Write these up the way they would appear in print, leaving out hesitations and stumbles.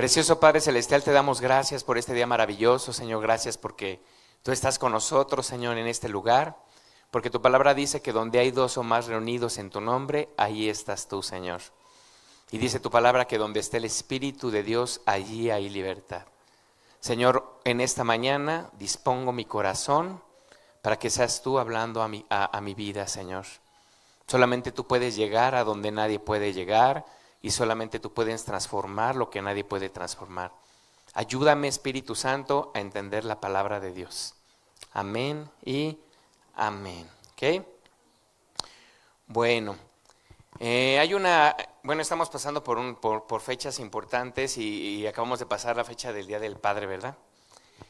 Precioso Padre Celestial, te damos gracias por este día maravilloso, Señor. Gracias porque tú estás con nosotros, Señor, en este lugar. Porque tu palabra dice que donde hay dos o más reunidos en tu nombre, ahí estás tú, Señor. Y dice tu palabra que donde esté el Espíritu de Dios, allí hay libertad. Señor, en esta mañana dispongo mi corazón para que seas tú hablando a mi vida, Señor. Solamente tú puedes llegar a donde nadie puede llegar y solamente tú puedes transformar lo que nadie puede transformar. Ayúdame, Espíritu Santo, a entender la palabra de Dios. Amén y amén. ¿Ok? Bueno, estamos pasando por fechas importantes y acabamos de pasar la fecha del Día del Padre, ¿verdad?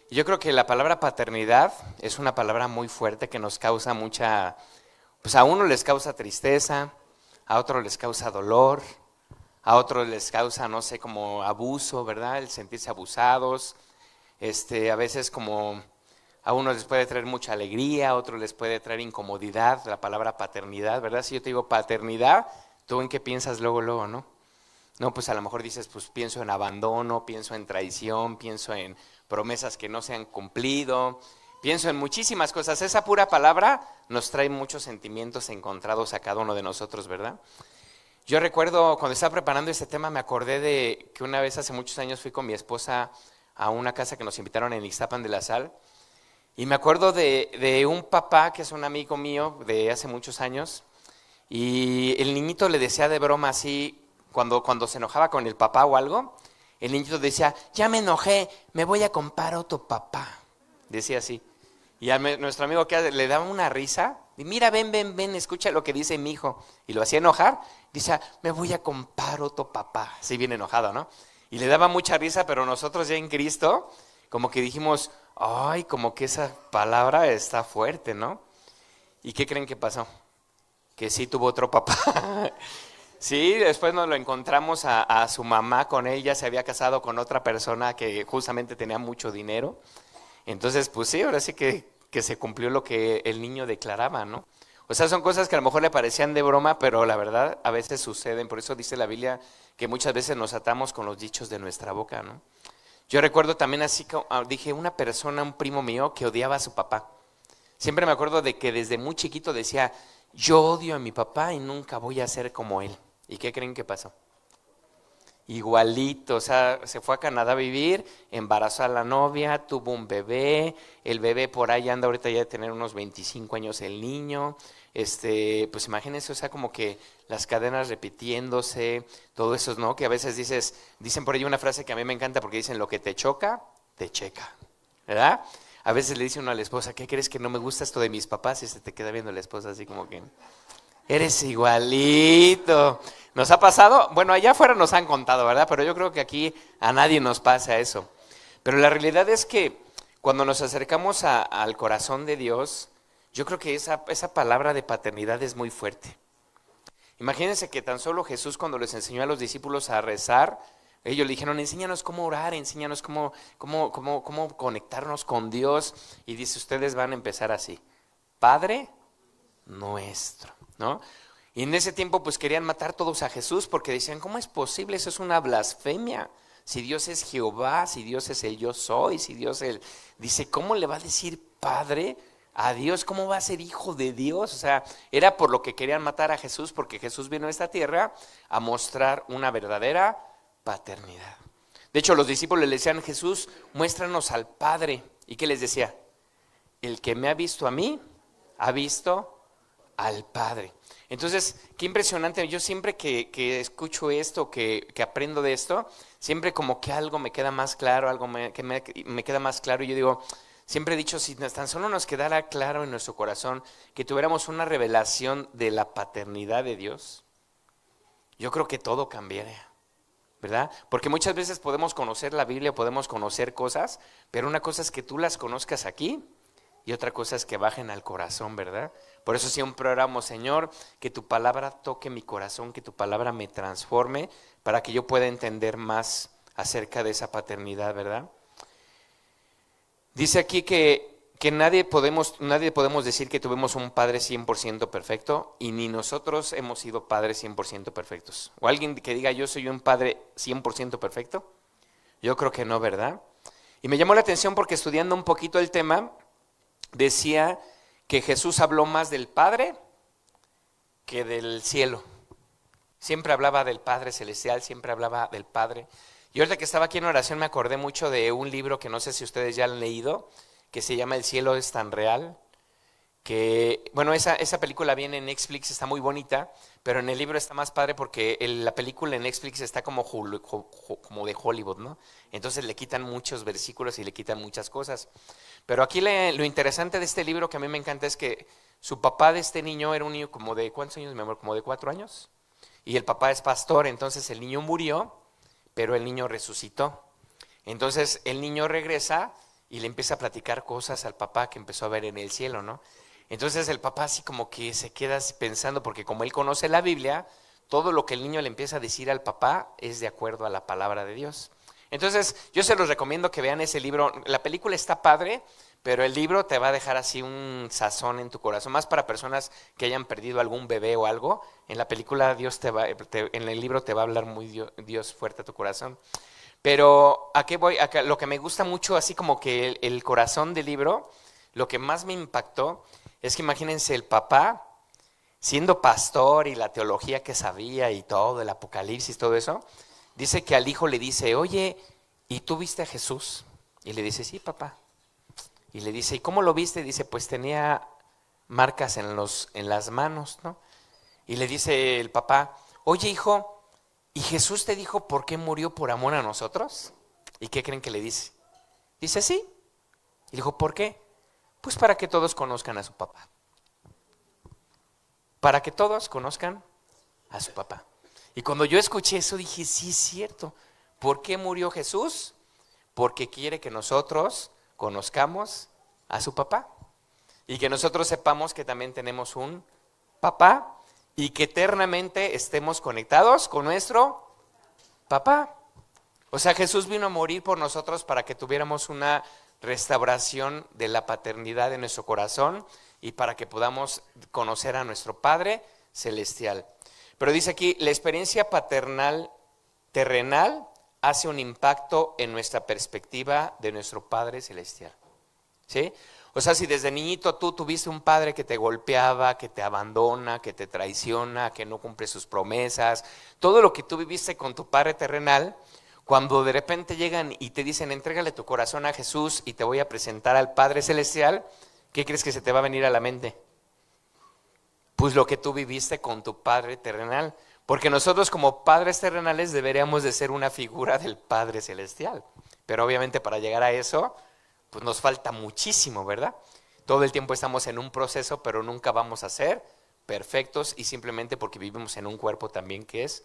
Y yo creo que la palabra paternidad es una palabra muy fuerte que nos causa mucha, pues a uno les causa tristeza, a otro les causa dolor, a otros les causa, no sé, como abuso, ¿verdad? El sentirse abusados, a veces como a unos les puede traer mucha alegría, a otros les puede traer incomodidad, la palabra paternidad, ¿verdad? Si yo te digo paternidad, ¿tú en qué piensas luego, no? No, pues a lo mejor dices, pues pienso en abandono, pienso en traición, pienso en promesas que no se han cumplido, pienso en muchísimas cosas. Esa pura palabra nos trae muchos sentimientos encontrados a cada uno de nosotros, ¿verdad? Yo recuerdo cuando estaba preparando este tema, me acordé de que una vez hace muchos años fui con mi esposa a una casa que nos invitaron en Ixtapan de la Sal. Y me acuerdo de un papá que es un amigo mío de hace muchos años. Y el niñito le decía de broma así, cuando se enojaba con el papá o algo, el niñito decía, ya me enojé, me voy a comprar otro papá. Decía así. Y a nuestro amigo que le daba una risa, y mira, ven, escucha lo que dice mi hijo. Y lo hacía enojar, dice, me voy a comprar otro papá. Sí, bien enojado, ¿no? Y le daba mucha risa, pero nosotros ya en Cristo, como que dijimos, ay, como que esa palabra está fuerte, ¿no? ¿Y qué creen que pasó? Que sí tuvo otro papá. Sí, después nos lo encontramos a su mamá con ella, se había casado con otra persona que justamente tenía mucho dinero. Entonces, pues sí, ahora sí que se cumplió lo que el niño declaraba, ¿no? O sea, son cosas que a lo mejor le parecían de broma, pero la verdad a veces suceden. Por eso dice la Biblia que muchas veces nos atamos con los dichos de nuestra boca, ¿no? Yo recuerdo también así, dije, una persona, un primo mío que odiaba a su papá. Siempre me acuerdo de que desde muy chiquito decía, yo odio a mi papá y nunca voy a ser como él. ¿Y qué creen que pasó? Igualito, o sea, se fue a Canadá a vivir, embarazó a la novia, tuvo un bebé, el bebé por ahí anda ahorita ya de tener unos 25 años el niño, pues imagínense, o sea, como que las cadenas repitiéndose, todo eso, ¿no? Que a veces dicen por ahí una frase que a mí me encanta porque dicen, lo que te choca, te checa, ¿verdad? A veces le dice uno a la esposa, ¿qué crees que no me gusta esto de mis papás? Y se te queda viendo la esposa así como que, eres igualito. ¿Nos ha pasado? Bueno, allá afuera nos han contado, ¿verdad? Pero yo creo que aquí a nadie nos pasa eso. Pero la realidad es que cuando nos acercamos al corazón de Dios, yo creo que esa palabra de paternidad es muy fuerte. Imagínense que tan solo Jesús cuando les enseñó a los discípulos a rezar, ellos le dijeron, enséñanos cómo orar, enséñanos cómo conectarnos con Dios. Y dice, ustedes van a empezar así, Padre nuestro, ¿no? Y en ese tiempo pues querían matar todos a Jesús porque decían, ¿cómo es posible? Eso es una blasfemia. Si Dios es Jehová, si Dios es el yo soy, si Dios es el... Dice, ¿cómo le va a decir Padre a Dios? ¿Cómo va a ser hijo de Dios? O sea, era por lo que querían matar a Jesús, porque Jesús vino a esta tierra a mostrar una verdadera paternidad. De hecho, los discípulos le decían, Jesús, muéstranos al Padre. ¿Y qué les decía? El que me ha visto a mí, ha visto al Padre. Entonces, qué impresionante. Yo siempre que escucho esto, que aprendo de esto, siempre como que algo me queda más claro, que me queda más claro. Y yo digo, siempre he dicho, si tan solo nos quedara claro en nuestro corazón que tuviéramos una revelación de la paternidad de Dios, yo creo que todo cambiaría, ¿verdad? Porque muchas veces podemos conocer la Biblia, podemos conocer cosas, pero una cosa es que tú las conozcas aquí y otra cosa es que bajen al corazón, ¿verdad? Por eso siempre oramos, Señor, que tu palabra toque mi corazón, que tu palabra me transforme para que yo pueda entender más acerca de esa paternidad, ¿verdad? Dice aquí que nadie podemos decir que tuvimos un padre 100% perfecto y ni nosotros hemos sido padres 100% perfectos. O alguien que diga yo soy un padre 100% perfecto. Yo creo que no, ¿verdad? Y me llamó la atención porque estudiando un poquito el tema, decía que Jesús habló más del Padre que del cielo. Siempre hablaba del Padre Celestial, siempre hablaba del Padre. Y ahorita que estaba aquí en oración me acordé mucho de un libro que no sé si ustedes ya han leído, que se llama El cielo es tan real. Que, bueno, esa película viene en Netflix, está muy bonita, pero en el libro está más padre porque la película en Netflix está como de Hollywood, ¿no? Entonces le quitan muchos versículos y le quitan muchas cosas. Pero aquí lo interesante de este libro que a mí me encanta es que su papá de este niño era un niño como de, ¿cuántos años, mi amor? Como de 4 años. Y el papá es pastor, entonces el niño murió, pero el niño resucitó. Entonces el niño regresa y le empieza a platicar cosas al papá que empezó a ver en el cielo, ¿no? Entonces el papá así como que se queda pensando, porque como él conoce la Biblia, todo lo que el niño le empieza a decir al papá es de acuerdo a la palabra de Dios. Entonces yo se los recomiendo que vean ese libro. La película está padre, pero el libro te va a dejar así un sazón en tu corazón, más para personas que hayan perdido algún bebé o algo. En la película en el libro te va a hablar muy Dios fuerte a tu corazón. Pero ¿a qué voy? Lo que me gusta mucho, así como que el corazón del libro, lo que más me impactó es que imagínense el papá siendo pastor y la teología que sabía y todo, el Apocalipsis, todo eso, dice que al hijo le dice, oye, ¿y tú viste a Jesús? Y le dice, sí, papá. Y le dice, ¿y cómo lo viste? Dice, pues tenía marcas en las manos, ¿no? Y le dice el papá, oye, hijo, ¿y Jesús te dijo por qué murió por amor a nosotros? ¿Y qué creen que le dice? Dice, sí. Y le dijo, ¿por qué? Pues para que todos conozcan a su papá. Para que todos conozcan a su papá. Y cuando yo escuché eso dije, sí es cierto. ¿Por qué murió Jesús? Porque quiere que nosotros conozcamos a su papá. Y que nosotros sepamos que también tenemos un papá. Y que eternamente estemos conectados con nuestro papá. O sea, Jesús vino a morir por nosotros para que tuviéramos una restauración de la paternidad en nuestro corazón y para que podamos conocer a nuestro Padre Celestial. Pero dice aquí, la experiencia paternal terrenal hace un impacto en nuestra perspectiva de nuestro Padre Celestial. ¿Sí? O sea, si desde niñito tú tuviste un padre que te golpeaba, que te abandona, que te traiciona, que no cumple sus promesas, todo lo que tú viviste con tu Padre terrenal, cuando de repente llegan y te dicen, entrégale tu corazón a Jesús y te voy a presentar al Padre Celestial, ¿qué crees que se te va a venir a la mente? Pues lo que tú viviste con tu Padre terrenal. Porque nosotros como padres terrenales deberíamos de ser una figura del Padre Celestial. Pero obviamente para llegar a eso, pues nos falta muchísimo, ¿verdad? Todo el tiempo estamos en un proceso, pero nunca vamos a ser perfectos y simplemente porque vivimos en un cuerpo también que es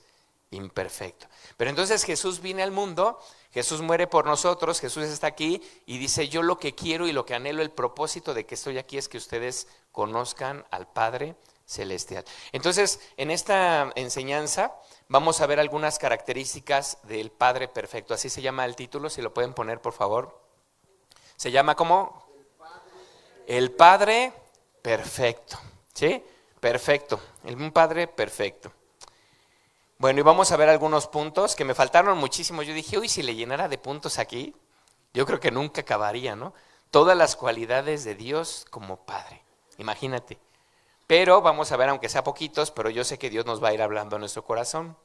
imperfecto. Pero entonces Jesús viene al mundo, Jesús muere por nosotros, Jesús está aquí y dice, yo lo que quiero y lo que anhelo, el propósito de que estoy aquí es que ustedes conozcan al Padre Celestial. Entonces, en esta enseñanza vamos a ver algunas características del Padre Perfecto. Así se llama el título, si lo pueden poner por favor. Se llama ¿cómo? El Padre Perfecto. ¿Sí? Perfecto. Un Padre Perfecto. Bueno, y vamos a ver algunos puntos que me faltaron muchísimo. Yo dije, uy, si le llenara de puntos aquí, yo creo que nunca acabaría, ¿no? Todas las cualidades de Dios como Padre. Imagínate. Pero vamos a ver, aunque sea poquitos, pero yo sé que Dios nos va a ir hablando a nuestro corazón.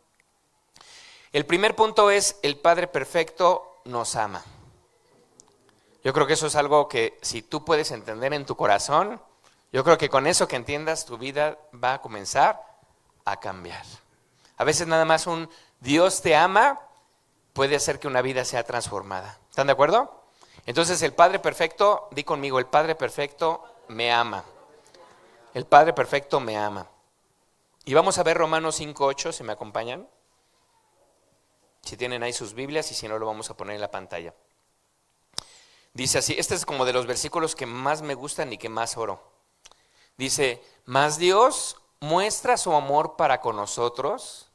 El primer punto es, el Padre Perfecto nos ama. Yo creo que eso es algo que si tú puedes entender en tu corazón, yo creo que con eso que entiendas tu vida va a comenzar a cambiar. A veces nada más un Dios te ama puede hacer que una vida sea transformada. ¿Están de acuerdo? Entonces el Padre Perfecto, di conmigo, el Padre Perfecto me ama. El Padre Perfecto me ama. Y vamos a ver Romanos 5:8, si me acompañan. Si tienen ahí sus Biblias y si no lo vamos a poner en la pantalla. Dice así, este es como de los versículos que más me gustan y que más oro. Dice, mas Dios muestra su amor para con nosotros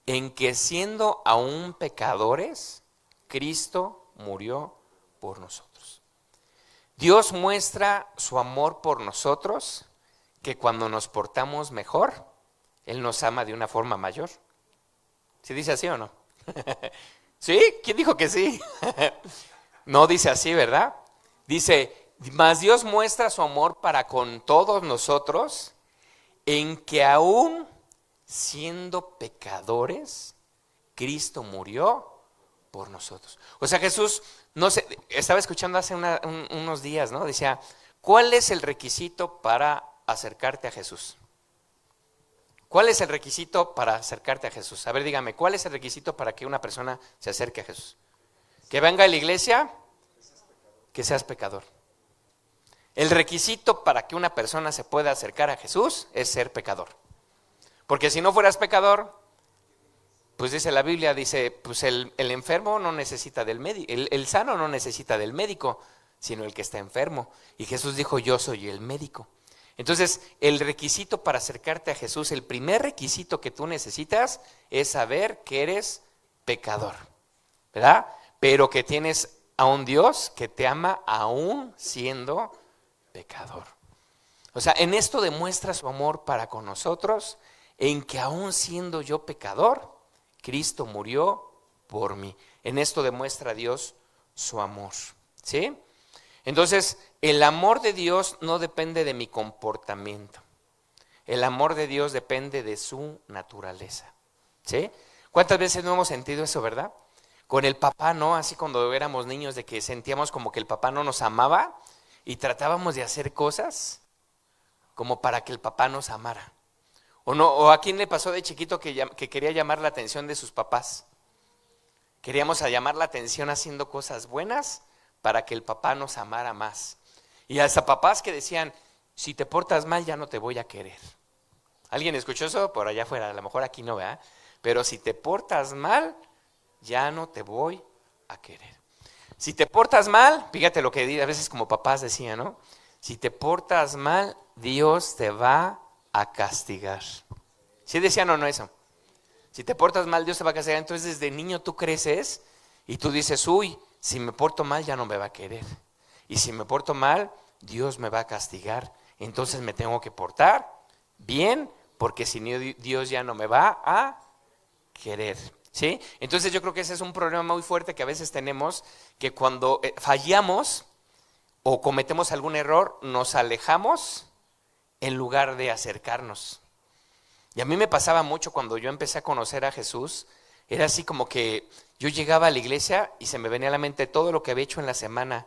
en que siendo aún pecadores, Cristo murió por nosotros. Dios muestra su amor por nosotros que cuando nos portamos mejor, Él nos ama de una forma mayor. ¿Sí dice así o no? ¿Sí? ¿Quién dijo que sí? No dice así, ¿verdad? Dice, mas Dios muestra su amor para con todos nosotros en que aún siendo pecadores, Cristo murió por nosotros. O sea, Jesús, no sé, estaba escuchando hace unos días, ¿no? Decía, ¿cuál es el requisito para acercarte a Jesús? ¿Cuál es el requisito para acercarte a Jesús? A ver, dígame, ¿cuál es el requisito para que una persona se acerque a Jesús? Que venga a la iglesia, que seas pecador. El requisito para que una persona se pueda acercar a Jesús es ser pecador. Porque si no fueras pecador, pues dice la Biblia, dice, pues el enfermo no necesita del médico, el sano no necesita del médico, sino el que está enfermo. Y Jesús dijo, yo soy el médico. Entonces, el requisito para acercarte a Jesús, el primer requisito que tú necesitas es saber que eres pecador, ¿verdad? Pero que tienes a un Dios que te ama aún siendo pecador. O sea, en esto demuestra su amor para con nosotros, en que aún siendo yo pecador, Cristo murió por mí. En esto demuestra Dios su amor, ¿sí? Entonces, el amor de Dios no depende de mi comportamiento. El amor de Dios depende de su naturaleza, ¿sí? ¿Cuántas veces no hemos sentido eso, verdad? Con el papá, ¿no? Así cuando éramos niños, de que sentíamos como que el papá no nos amaba y tratábamos de hacer cosas como para que el papá nos amara. ¿O no? ¿O a quién le pasó de chiquito que quería llamar la atención de sus papás? Queríamos llamar la atención haciendo cosas buenas para que el papá nos amara más. Y hasta papás que decían, si te portas mal ya no te voy a querer. ¿Alguien escuchó eso? Por allá afuera, a lo mejor aquí no, ¿verdad? Pero si te portas mal, ya no te voy a querer. Si te portas mal, fíjate lo que a veces como papás decían, ¿no? Si te portas mal, Dios te va a castigar. ¿Sí decían o no eso? Si te portas mal, Dios te va a castigar. Entonces desde niño tú creces y tú dices, uy, si me porto mal ya no me va a querer. Y si me porto mal, Dios me va a castigar. Entonces me tengo que portar bien, porque si no, Dios ya no me va a querer. ¿Sí? Entonces yo creo que ese es un problema muy fuerte que a veces tenemos, que cuando fallamos o cometemos algún error, nos alejamos en lugar de acercarnos. Y a mí me pasaba mucho cuando yo empecé a conocer a Jesús, era así como que yo llegaba a la iglesia y se me venía a la mente todo lo que había hecho en la semana.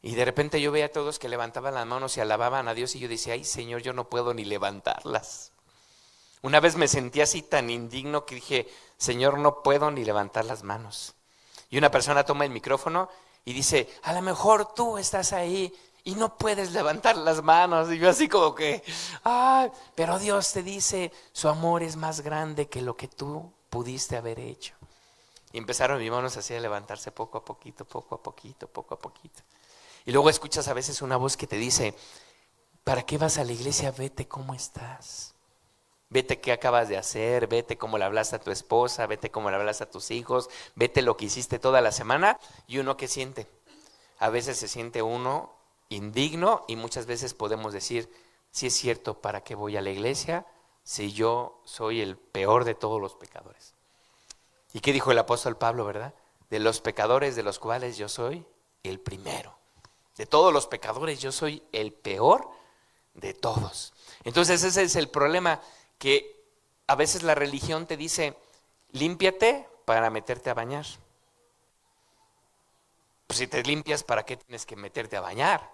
Y de repente yo veía a todos que levantaban las manos y alababan a Dios y yo decía, ay Señor, yo no puedo ni levantarlas. Una vez me sentí así tan indigno que dije, Señor, no puedo ni levantar las manos. Y una persona toma el micrófono y dice, a lo mejor tú estás ahí y no puedes levantar las manos. Y yo así como que, pero Dios te dice, su amor es más grande que lo que tú pudiste haber hecho. Y empezaron mis manos así a levantarse poco a poquito, poco a poquito, poco a poquito. Y luego escuchas a veces una voz que te dice, ¿para qué vas a la iglesia? Vete cómo estás. Vete qué acabas de hacer, vete cómo le hablaste a tu esposa, vete cómo le hablaste a tus hijos, vete lo que hiciste toda la semana. Y uno ¿qué siente? A veces se siente uno indigno y muchas veces podemos decir, sí es cierto, ¿para qué voy a la iglesia si yo soy el peor de todos los pecadores? ¿Y qué dijo el apóstol Pablo, verdad? De los pecadores de los cuales yo soy el primero. De todos los pecadores yo soy el peor de todos. Entonces ese es el problema, que a veces la religión te dice, límpiate para meterte a bañar. Pues si te limpias, ¿para qué tienes que meterte a bañar?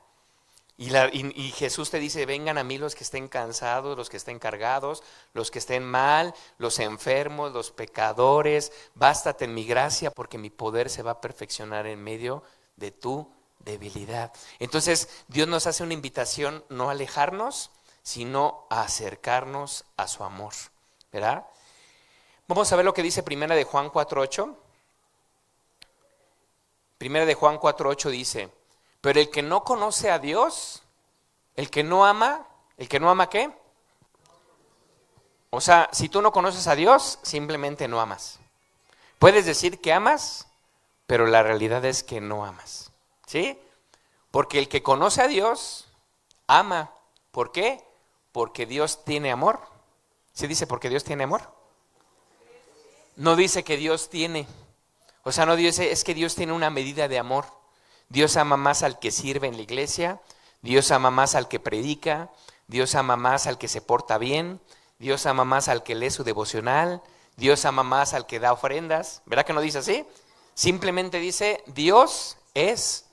Y Jesús te dice, vengan a mí los que estén cansados, los que estén cargados, los que estén mal, los enfermos, los pecadores, bástate en mi gracia porque mi poder se va a perfeccionar en medio de tu debilidad. Entonces Dios nos hace una invitación no a alejarnos, sino a acercarnos a su amor, ¿verdad? Vamos a ver lo que dice Primera de Juan 4:8. Primera de Juan 4:8 dice, pero el que no conoce a Dios, el que no ama ¿qué? O sea, si tú no conoces a Dios, simplemente no amas. Puedes decir que amas, pero la realidad es que no amas, ¿sí? Porque el que conoce a Dios, ama. ¿Por qué? Porque Dios tiene amor. ¿Sí dice porque Dios tiene amor? No dice que Dios tiene. O sea, no Dios, es que Dios tiene una medida de amor. Dios ama más al que sirve en la iglesia, Dios ama más al que predica, Dios ama más al que se porta bien, Dios ama más al que lee su devocional, Dios ama más al que da ofrendas. ¿Verdad que no dice así? Simplemente dice, Dios es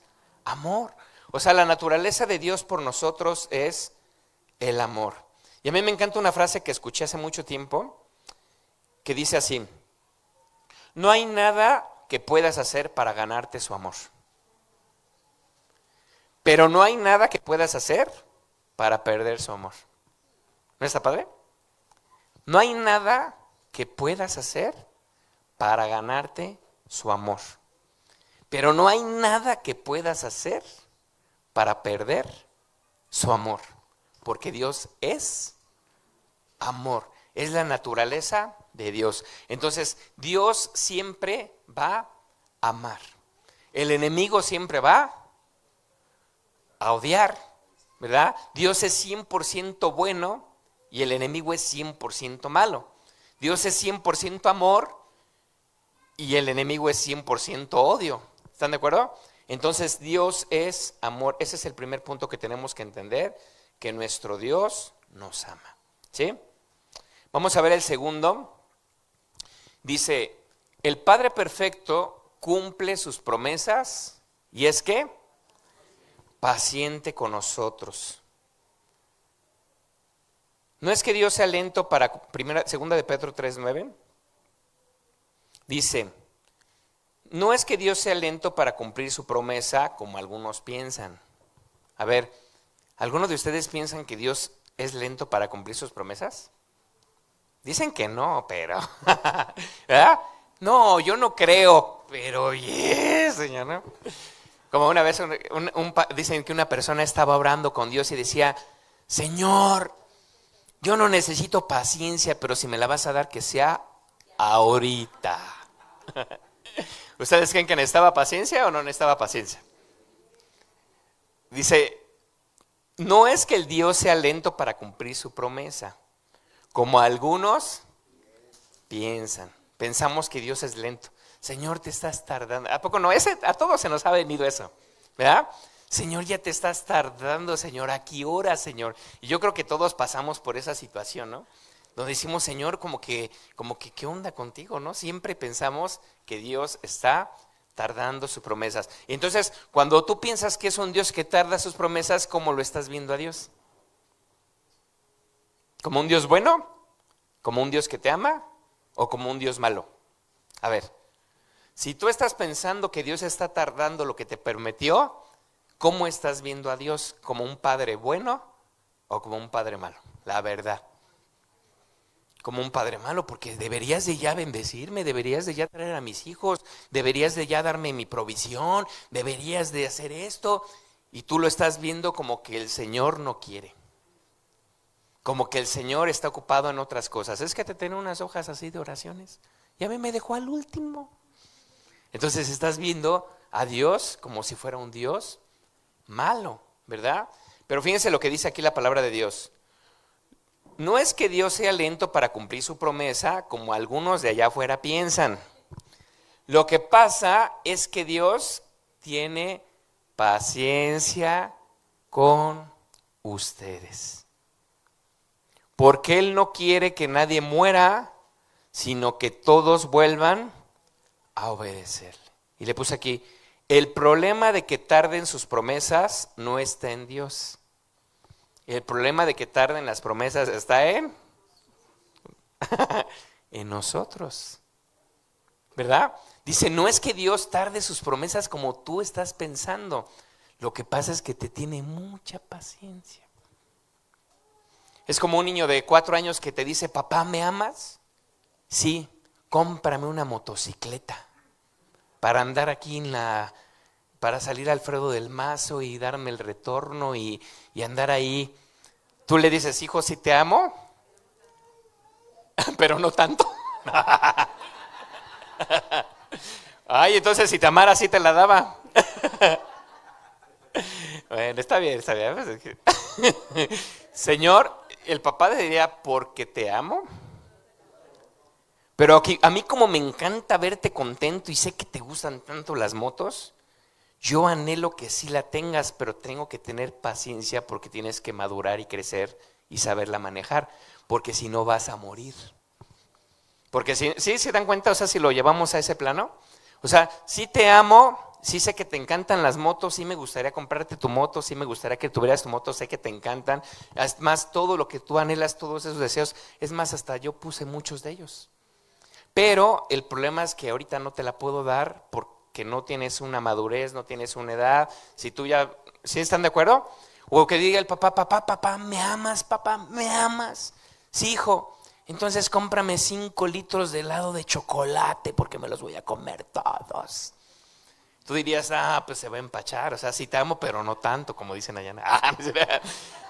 amor. O sea, la naturaleza de Dios por nosotros es el amor. Y a mí me encanta una frase que escuché hace mucho tiempo, que dice así: no hay nada que puedas hacer para ganarte su amor, pero no hay nada que puedas hacer para perder su amor. ¿No está padre? No hay nada que puedas hacer para ganarte su amor, pero no hay nada que puedas hacer para perder su amor, porque Dios es amor, es la naturaleza de Dios. Entonces, Dios siempre va a amar. El enemigo siempre va a odiar, ¿verdad? Dios es 100% bueno y el enemigo es 100% malo. Dios es 100% amor y el enemigo es 100% odio. ¿Están de acuerdo? Entonces, Dios es amor. Ese es el primer punto que tenemos que entender, que nuestro Dios nos ama. ¿Sí? Vamos a ver el segundo. Dice, el Padre perfecto cumple sus promesas y es que paciente con nosotros. No es que Dios sea lento para segunda de Pedro 3:9. Dice, no es que Dios sea lento para cumplir su promesa como algunos piensan. A ver, ¿algunos de ustedes piensan que Dios es lento para cumplir sus promesas? Dicen que no, pero ¿verdad? No, yo no creo, pero Señor, ¿no? Como una vez dicen que una persona estaba orando con Dios y decía, Señor, yo no necesito paciencia, pero si me la vas a dar, que sea ahorita. ¿Ustedes creen que necesitaba paciencia o no necesitaba paciencia? Dice, no es que el Dios sea lento para cumplir su promesa, como algunos piensan. Pensamos que Dios es lento. Señor, te estás tardando. ¿A poco no? A todos se nos ha venido eso, ¿verdad? Señor, ya te estás tardando, Señor. ¿A qué hora, Señor? Y yo creo que todos pasamos por esa situación, ¿no? Donde decimos, Señor, como que, ¿qué onda contigo, no? Siempre pensamos que Dios está tardando sus promesas. Y entonces, cuando tú piensas que es un Dios que tarda sus promesas, ¿cómo lo estás viendo a Dios? ¿Como un Dios bueno? ¿Como un Dios que te ama? ¿O como un Dios malo? A ver, si tú estás pensando que Dios está tardando lo que te prometió, ¿cómo estás viendo a Dios? ¿Como un padre bueno o como un padre malo? La verdad. Como un padre malo, porque deberías de ya bendecirme, deberías de ya traer a mis hijos, deberías de ya darme mi provisión, deberías de hacer esto, y tú lo estás viendo como que el Señor no quiere, como que el Señor está ocupado en otras cosas. Es que te tiene unas hojas así de oraciones y a mí me dejó al último. Entonces estás viendo a Dios como si fuera un Dios malo, ¿verdad? Pero fíjense lo que dice aquí la palabra de Dios. No es que Dios sea lento para cumplir su promesa, como algunos de allá afuera piensan. Lo que pasa es que Dios tiene paciencia con ustedes. Porque Él no quiere que nadie muera, sino que todos vuelvan a obedecerle. Y le puse aquí, el problema de que tarden sus promesas no está en Dios. El problema de que tarden las promesas está en nosotros, ¿verdad? Dice, no es que Dios tarde sus promesas como tú estás pensando. Lo que pasa es que te tiene mucha paciencia. Es como un niño de 4 años que te dice, papá, ¿me amas? Sí, cómprame una motocicleta para andar aquí para salir a Alfredo del Mazo y darme el retorno y andar ahí. Tú le dices, hijo, sí te amo, pero no tanto. Ay, entonces si te amara, sí te la daba. Bueno, está bien, está bien. Señor, el papá le diría, ¿porque te amo? Pero aquí, a mí como me encanta verte contento y sé que te gustan tanto las motos, yo anhelo que sí la tengas, pero tengo que tener paciencia porque tienes que madurar y crecer y saberla manejar, porque si no vas a morir. Porque si, ¿sí se dan cuenta? O sea, si lo llevamos a ese plano, o sea, sí te amo, sí sé que te encantan las motos, sí me gustaría comprarte tu moto, sí me gustaría que tuvieras tu moto, sé que te encantan, es más, todo lo que tú anhelas, todos esos deseos, es más, hasta yo puse muchos de ellos. Pero el problema es que ahorita no te la puedo dar porque no tienes una madurez, no tienes una edad. Si tú ya, ¿sí están de acuerdo? O que diga el papá, papá, ¿me amas, papá? ¿Me amas? Sí, hijo. Entonces cómprame 5 litros de helado de chocolate porque me los voy a comer todos. Tú dirías, pues se va a empachar. O sea, sí te amo, pero no tanto, como dicen allá.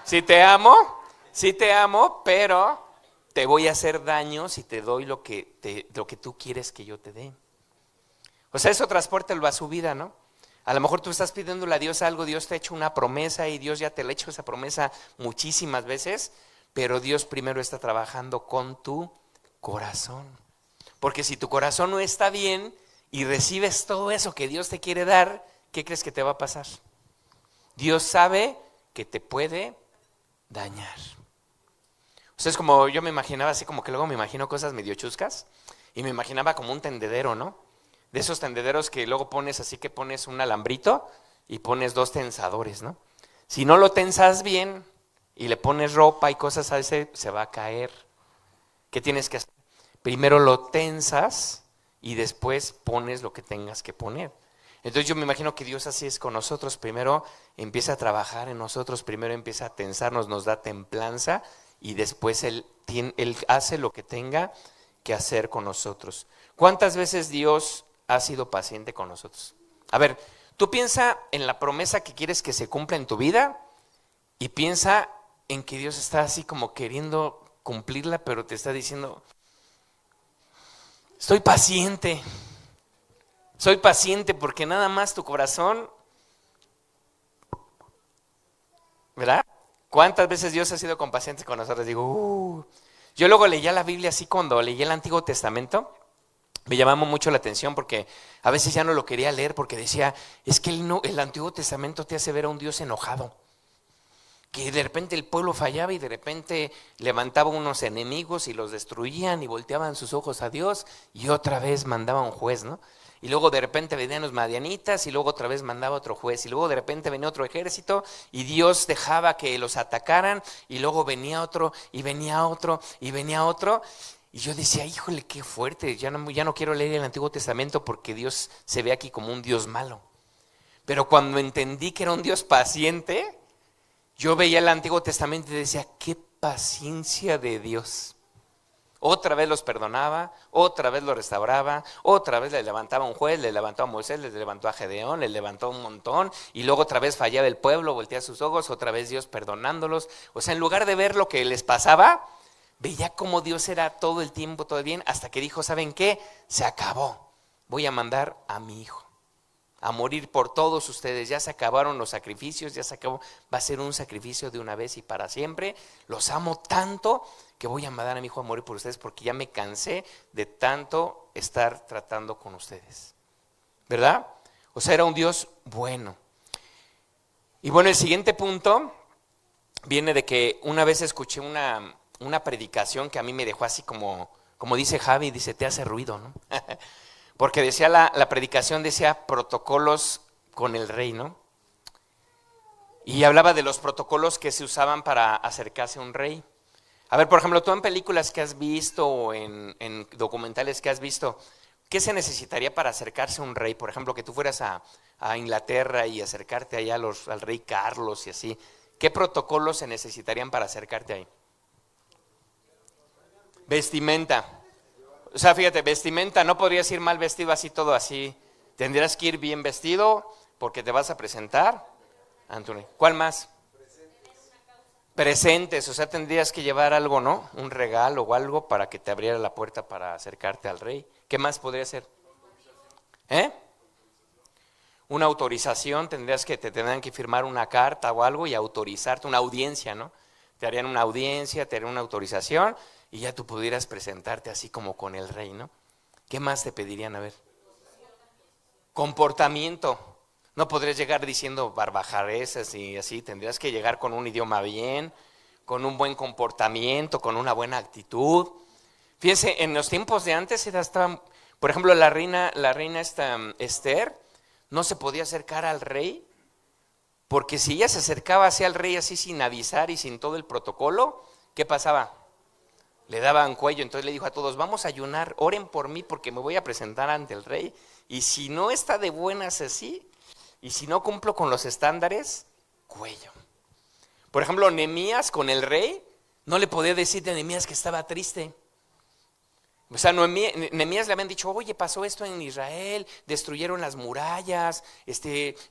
Sí te amo, pero te voy a hacer daño si te doy lo que tú quieres que yo te dé. O sea, eso transpórtalo a su vida, ¿no? A lo mejor tú estás pidiéndole a Dios algo, Dios te ha hecho una promesa y Dios ya te le ha hecho esa promesa muchísimas veces, pero Dios primero está trabajando con tu corazón. Porque si tu corazón no está bien y recibes todo eso que Dios te quiere dar, ¿qué crees que te va a pasar? Dios sabe que te puede dañar. O sea, es como yo me imaginaba así, como que luego me imagino cosas medio chuscas y me imaginaba como un tendedero, ¿no? De esos tendederos que luego pones así, que pones un alambrito y pones 2 tensadores, ¿no? Si no lo tensas bien y le pones ropa y cosas a ese, se va a caer. ¿Qué tienes que hacer? Primero lo tensas y después pones lo que tengas que poner. Entonces yo me imagino que Dios así es con nosotros. Primero empieza a trabajar en nosotros, primero empieza a tensarnos, nos da templanza y después él hace lo que tenga que hacer con nosotros. ¿Cuántas veces Dios ha sido paciente con nosotros? A ver, tú piensa en la promesa que quieres que se cumpla en tu vida y piensa en que Dios está así como queriendo cumplirla, pero te está diciendo, estoy paciente, soy paciente porque nada más tu corazón, ¿verdad? ¿Cuántas veces Dios ha sido compaciente con nosotros? Digo, yo luego leía la Biblia así cuando leí el Antiguo Testamento. Me llamaba mucho la atención porque a veces ya no lo quería leer porque decía, es que el Antiguo Testamento te hace ver a un Dios enojado. Que de repente el pueblo fallaba y de repente levantaba unos enemigos y los destruían y volteaban sus ojos a Dios y otra vez mandaba un juez, ¿no? Y luego de repente venían los madianitas y luego otra vez mandaba otro juez y luego de repente venía otro ejército y Dios dejaba que los atacaran y luego venía otro y venía otro y venía otro. Y yo decía, híjole, qué fuerte, ya no quiero leer el Antiguo Testamento porque Dios se ve aquí como un Dios malo. Pero cuando entendí que era un Dios paciente, yo veía el Antiguo Testamento y decía, qué paciencia de Dios. Otra vez los perdonaba, otra vez los restauraba, otra vez le levantaba un juez, le levantó a Moisés, le levantó a Gedeón, le levantó un montón, y luego otra vez fallaba el pueblo, volteaba sus ojos, otra vez Dios perdonándolos. O sea, en lugar de ver lo que les pasaba, veía cómo Dios era todo el tiempo, todo bien, hasta que dijo, ¿saben qué? Se acabó, voy a mandar a mi hijo a morir por todos ustedes, ya se acabaron los sacrificios, ya se acabó, va a ser un sacrificio de una vez y para siempre, los amo tanto que voy a mandar a mi hijo a morir por ustedes porque ya me cansé de tanto estar tratando con ustedes, ¿verdad? O sea, era un Dios bueno. Y bueno, el siguiente punto viene de que una vez escuché una predicación que a mí me dejó así como dice Javi, dice, te hace ruido, ¿no? Porque decía la predicación, decía protocolos con el rey, ¿no? Y hablaba de los protocolos que se usaban para acercarse a un rey. A ver, por ejemplo, tú en películas que has visto o en documentales que has visto, ¿qué se necesitaría para acercarse a un rey? Por ejemplo, que tú fueras a Inglaterra y acercarte allá al rey Carlos y así. ¿Qué protocolos se necesitarían para acercarte ahí? Vestimenta. O sea, fíjate, vestimenta, no podrías ir mal vestido así, todo así. Tendrías que ir bien vestido porque te vas a presentar. Anthony, ¿cuál más? Presentes, o sea, tendrías que llevar algo, ¿no? Un regalo o algo para que te abriera la puerta para acercarte al rey. ¿Qué más podría ser? ¿Eh? Una autorización, te tendrán que firmar una carta o algo y autorizarte, una audiencia, ¿no? Te harían una audiencia, te harían una autorización y ya tú pudieras presentarte así como con el rey, ¿no? ¿Qué más te pedirían? A ver. Comportamiento. No podrías llegar diciendo barbajareces y así, tendrías que llegar con un idioma bien, con un buen comportamiento, con una buena actitud. Fíjense, en los tiempos de antes estaban, por ejemplo, la reina esta, Esther, no se podía acercar al rey, porque si ella se acercaba hacia el rey así sin avisar y sin todo el protocolo, ¿qué pasaba? Le daban cuello. Entonces le dijo a todos: vamos a ayunar, oren por mí porque me voy a presentar ante el rey, y si no está de buenas así, y si no cumplo con los estándares, cuello. Por ejemplo, Nehemías con el rey no le podía decir a Nehemías que estaba triste. O sea, Nehemías le habían dicho: oye, pasó esto en Israel, destruyeron las murallas,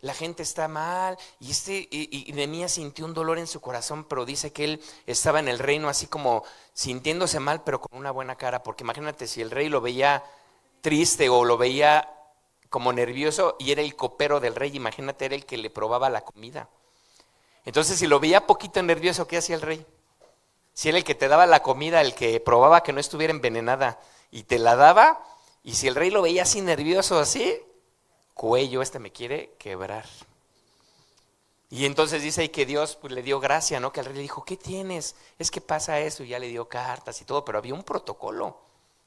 la gente está mal, y Nehemías sintió un dolor en su corazón, pero dice que él estaba en el reino así como sintiéndose mal, pero con una buena cara, porque imagínate si el rey lo veía triste o lo veía como nervioso y era el copero del rey, imagínate, era el que le probaba la comida. Entonces, si lo veía poquito nervioso, ¿qué hacía el rey? Si era el que te daba la comida, el que probaba que no estuviera envenenada y te la daba, y si el rey lo veía así nervioso, así, cuello, me quiere quebrar. Y entonces dice ahí que Dios pues le dio gracia, ¿no? Que el rey le dijo: ¿qué tienes? Es que pasa eso, y ya le dio cartas y todo, pero había un protocolo.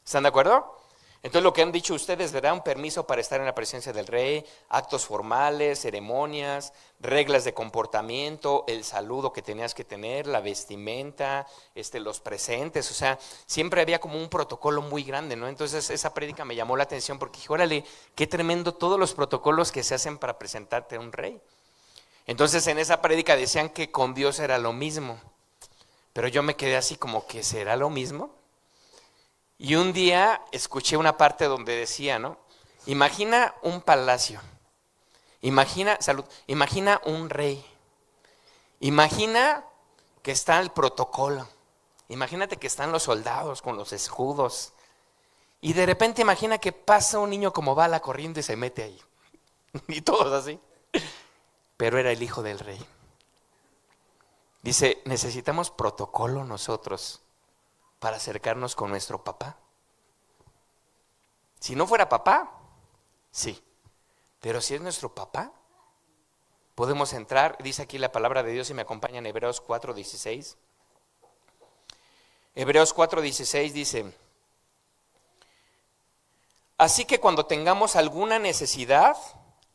¿Están de acuerdo? Entonces lo que han dicho ustedes, ¿verdad? Un permiso para estar en la presencia del rey, actos formales, ceremonias, reglas de comportamiento, el saludo que tenías que tener, la vestimenta, los presentes, o sea, siempre había como un protocolo muy grande, ¿no? Entonces esa prédica me llamó la atención porque dije: órale, qué tremendo todos los protocolos que se hacen para presentarte a un rey. Entonces en esa prédica decían que con Dios era lo mismo, pero yo me quedé así como que ¿será lo mismo? Y un día escuché una parte donde decía, ¿no? Imagina un palacio, imagina un rey, imagina que está el protocolo, imagínate que están los soldados con los escudos, y de repente imagina que pasa un niño como bala corriendo y se mete ahí, y todos así, pero era el hijo del rey. Dice: necesitamos protocolo nosotros para acercarnos con nuestro papá. Si no fuera papá, sí, pero si es nuestro papá, podemos entrar. Dice aquí la palabra de Dios, y me acompaña en Hebreos 4:16. Hebreos 4:16 dice: así que cuando tengamos alguna necesidad,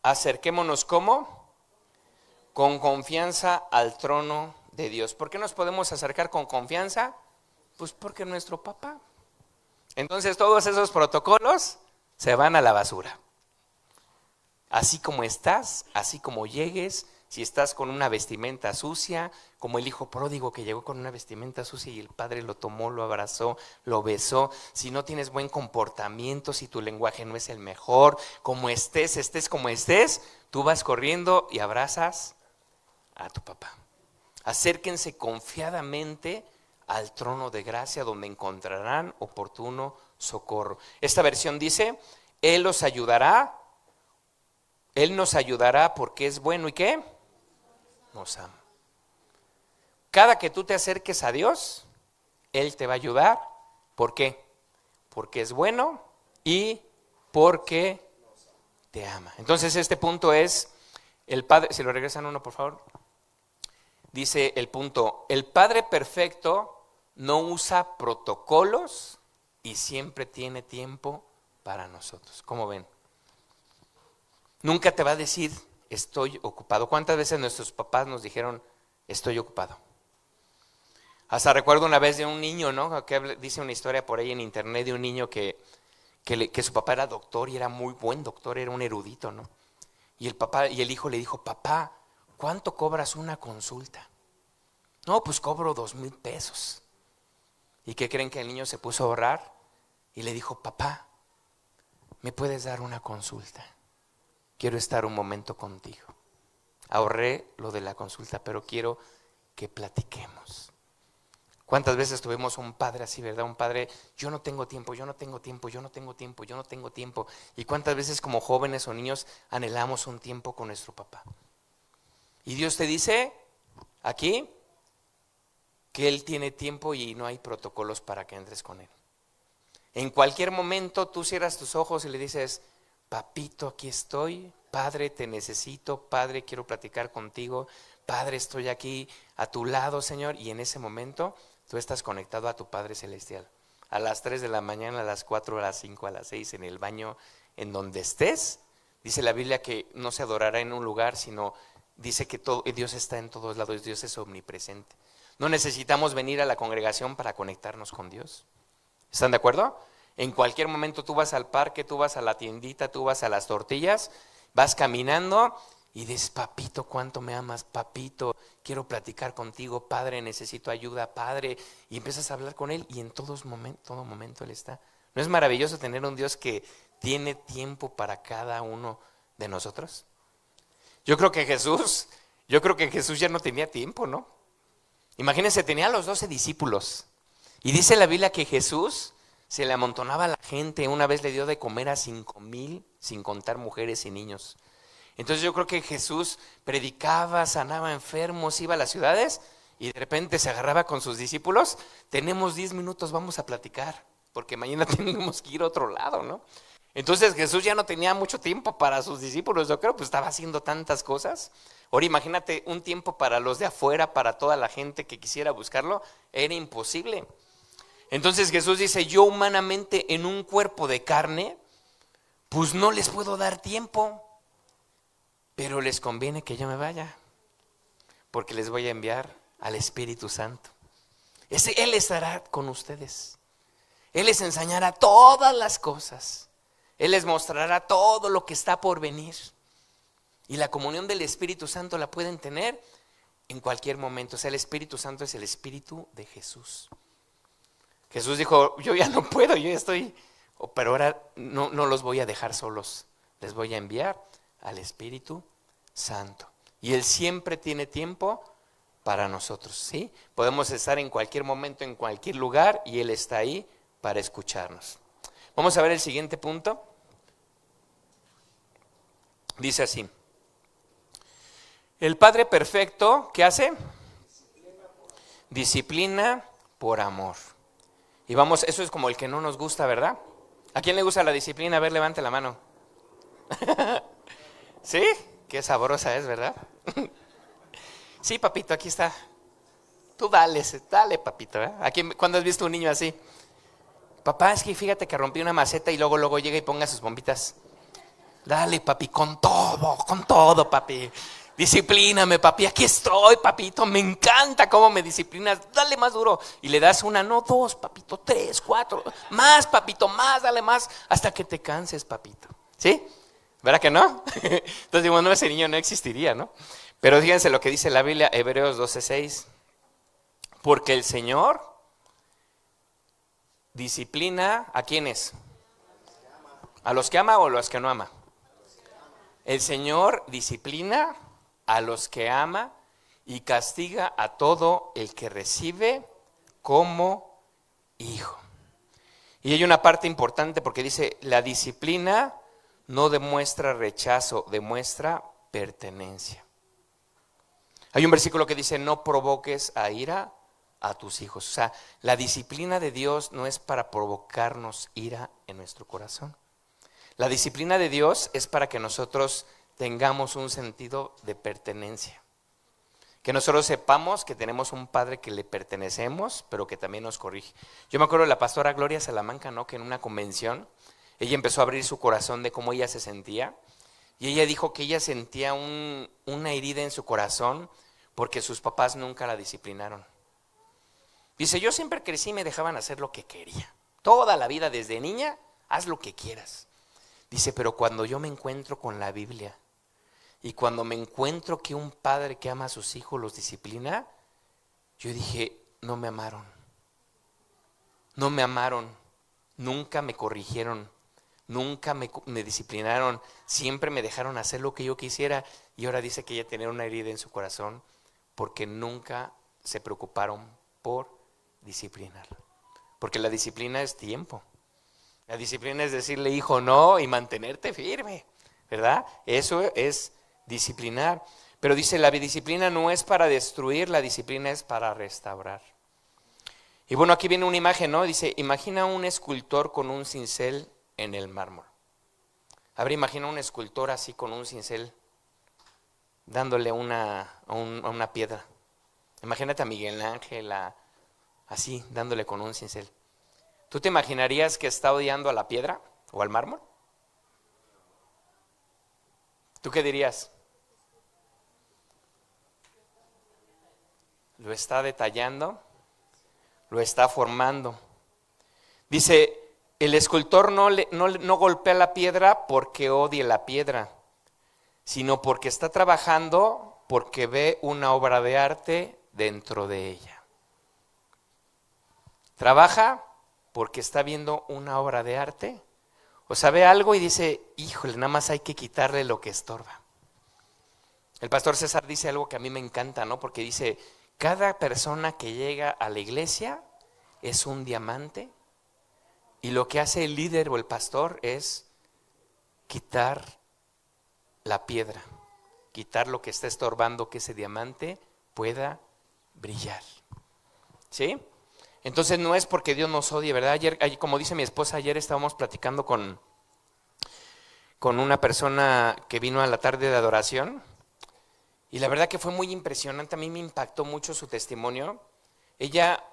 acerquémonos ¿cómo? Con confianza al trono de Dios. ¿Por qué nos podemos acercar con confianza? Pues porque nuestro papá. Entonces todos esos protocolos se van a la basura. Así como estás, así como llegues, si estás con una vestimenta sucia, como el hijo pródigo que llegó con una vestimenta sucia y el padre lo tomó, lo abrazó, lo besó. Si no tienes buen comportamiento, si tu lenguaje no es el mejor, como estés como estés, tú vas corriendo y abrazas a tu papá. Acérquense confiadamente al trono de gracia, donde encontrarán oportuno socorro. Esta versión dice: Él nos ayudará porque es bueno y ¿qué? Nos ama. Cada que tú te acerques a Dios, Él te va a ayudar. ¿Por qué? Porque es bueno y porque te ama. Entonces este punto es, el Padre, si lo regresan uno por favor. Dice el punto: el Padre perfecto no usa protocolos y siempre tiene tiempo para nosotros. ¿Cómo ven? Nunca te va a decir estoy ocupado. ¿Cuántas veces nuestros papás nos dijeron estoy ocupado? Hasta recuerdo una vez de un niño, ¿no? Que dice una historia por ahí en internet de un niño que su papá era doctor y era muy buen doctor, era un erudito, ¿no? Y el hijo le dijo: papá, ¿cuánto cobras una consulta? No, pues cobro 2,000 pesos. ¿Y qué creen? Que el niño se puso a ahorrar y le dijo: papá, ¿me puedes dar una consulta? Quiero estar un momento contigo. Ahorré lo de la consulta, pero quiero que platiquemos. ¿Cuántas veces tuvimos un padre así, verdad? Un padre: yo no tengo tiempo, yo no tengo tiempo, yo no tengo tiempo, yo no tengo tiempo. ¿Y cuántas veces como jóvenes o niños anhelamos un tiempo con nuestro papá? Y Dios te dice aquí: que Él tiene tiempo y no hay protocolos para que entres con Él. En cualquier momento tú cierras tus ojos y le dices, papito, aquí estoy, Padre, te necesito, Padre, quiero platicar contigo, Padre, estoy aquí a tu lado, Señor, y en ese momento tú estás conectado a tu Padre Celestial. A las 3 de la mañana, a las 4, a las 5, a las 6, en el baño, en donde estés, dice la Biblia que no se adorará en un lugar, sino dice que Dios está en todos lados, Dios es omnipresente. No necesitamos venir a la congregación para conectarnos con Dios. ¿Están de acuerdo? En cualquier momento tú vas al parque, tú vas a la tiendita, tú vas a las tortillas, vas caminando y dices, papito, ¿cuánto me amas? Papito, quiero platicar contigo, Padre, necesito ayuda, Padre. Y empiezas a hablar con Él y en todo momento Él está. ¿No es maravilloso tener un Dios que tiene tiempo para cada uno de nosotros? Yo creo que Jesús ya no tenía tiempo, ¿no? Imagínense, tenía a los 12 discípulos. Y dice la Biblia que Jesús se le amontonaba a la gente. Una vez le dio de comer a 5,000, sin contar mujeres y niños. Entonces yo creo que Jesús predicaba, sanaba enfermos, iba a las ciudades y de repente se agarraba con sus discípulos. Tenemos 10 minutos, vamos a platicar, porque mañana tenemos que ir a otro lado, ¿no? Entonces Jesús ya no tenía mucho tiempo para sus discípulos, yo creo, pues estaba haciendo tantas cosas. Ahora imagínate un tiempo para los de afuera, para toda la gente que quisiera buscarlo, era imposible. Entonces Jesús dice, yo humanamente en un cuerpo de carne, pues no les puedo dar tiempo, pero les conviene que yo me vaya, porque les voy a enviar al Espíritu Santo. Él estará con ustedes, Él les enseñará todas las cosas, Él les mostrará todo lo que está por venir. Y la comunión del Espíritu Santo la pueden tener en cualquier momento. O sea, el Espíritu Santo es el Espíritu de Jesús. Jesús dijo, yo ya no puedo, yo ya estoy, pero ahora no los voy a dejar solos, les voy a enviar al Espíritu Santo. Y Él siempre tiene tiempo para nosotros, ¿sí? Podemos estar en cualquier momento, en cualquier lugar, y Él está ahí para escucharnos. Vamos a ver el siguiente punto. Dice así. El Padre perfecto, ¿qué hace? Disciplina por amor. Y vamos, eso es como el que no nos gusta, ¿verdad? ¿A quién le gusta la disciplina? A ver, levante la mano. ¿Sí? Qué sabrosa es, ¿verdad? Sí, papito, aquí está. Tú dale, papito, ¿eh? ¿Cuándo has visto un niño así? Papá, es que fíjate que rompí una maceta y luego llega y ponga sus bombitas. Dale, papi, con todo, papi. Disciplíname, papi, aquí estoy, papito, me encanta cómo me disciplinas, dale más duro. Y le das una, no, 2, papito, 3, 4, más, papito, más, dale más, hasta que te canses, papito. ¿Sí? ¿Verdad que no? Entonces digo, no, ese niño no existiría, ¿no? Pero fíjense lo que dice la Biblia, Hebreos 12:6. Porque el Señor disciplina, ¿a quiénes? ¿A los que ama o a los que no ama? El Señor disciplina a los que ama y castiga a todo el que recibe como hijo. Y hay una parte importante porque dice, la disciplina no demuestra rechazo, demuestra pertenencia. Hay un versículo que dice, no provoques a ira a tus hijos. O sea, la disciplina de Dios no es para provocarnos ira en nuestro corazón. La disciplina de Dios es para que nosotros tengamos un sentido de pertenencia. Que nosotros sepamos que tenemos un Padre que le pertenecemos, pero que también nos corrige. Yo me acuerdo de la pastora Gloria Salamanca, ¿no? Que en una convención, ella empezó a abrir su corazón de cómo ella se sentía. Y ella dijo que ella sentía una herida en su corazón porque sus papás nunca la disciplinaron. Dice, yo siempre crecí y me dejaban hacer lo que quería. Toda la vida desde niña, haz lo que quieras. Dice, pero cuando yo me encuentro con la Biblia y cuando me encuentro que un padre que ama a sus hijos los disciplina, yo dije, no me amaron. No me amaron, nunca me corrigieron, nunca me disciplinaron, siempre me dejaron hacer lo que yo quisiera. Y ahora dice que ella tenía una herida en su corazón porque nunca se preocuparon por disciplinar. Porque la disciplina es tiempo. La disciplina es decirle hijo no y mantenerte firme, ¿verdad? Eso es disciplinar. Pero dice, la disciplina no es para destruir, la disciplina es para restaurar. Y bueno, aquí viene una imagen, ¿no? Dice, imagina un escultor con un cincel en el mármol. A ver, imagina un escultor así con un cincel dándole a una piedra. Imagínate a Miguel Ángel así, dándole con un cincel. ¿Tú te imaginarías que está odiando a la piedra o al mármol? ¿Tú qué dirías? Lo está detallando, lo está formando. Dice, el escultor no golpea la piedra porque odie la piedra, sino porque está trabajando, porque ve una obra de arte dentro de ella. Trabaja porque está viendo una obra de arte, o sea, ve algo y dice, híjole, nada más hay que quitarle lo que estorba. El pastor César dice algo que a mí me encanta, ¿no? Porque dice, cada persona que llega a la iglesia es un diamante y lo que hace el líder o el pastor es quitar la piedra, quitar lo que está estorbando que ese diamante pueda brillar. ¿Sí? Entonces no es porque Dios nos odie, ¿verdad? Ayer, como dice mi esposa, ayer estábamos platicando con una persona que vino a la tarde de adoración y la verdad que fue muy impresionante, a mí me impactó mucho su testimonio. Ella,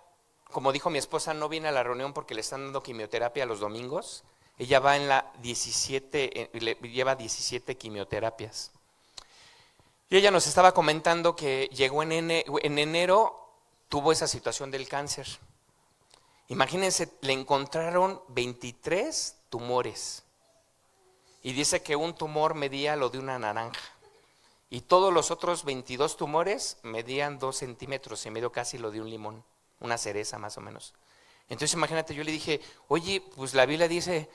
como dijo mi esposa, no viene a la reunión porque le están dando quimioterapia los domingos. Ella va en la 17, lleva 17 quimioterapias. Y ella nos estaba comentando que llegó en enero, tuvo esa situación del cáncer. Imagínense, le encontraron 23 tumores. Y dice que un tumor medía lo de una naranja. Y todos los otros 22 tumores medían 2 centímetros y medio, casi lo de un limón, una cereza más o menos. Entonces imagínate, yo le dije, oye, pues la Biblia dice,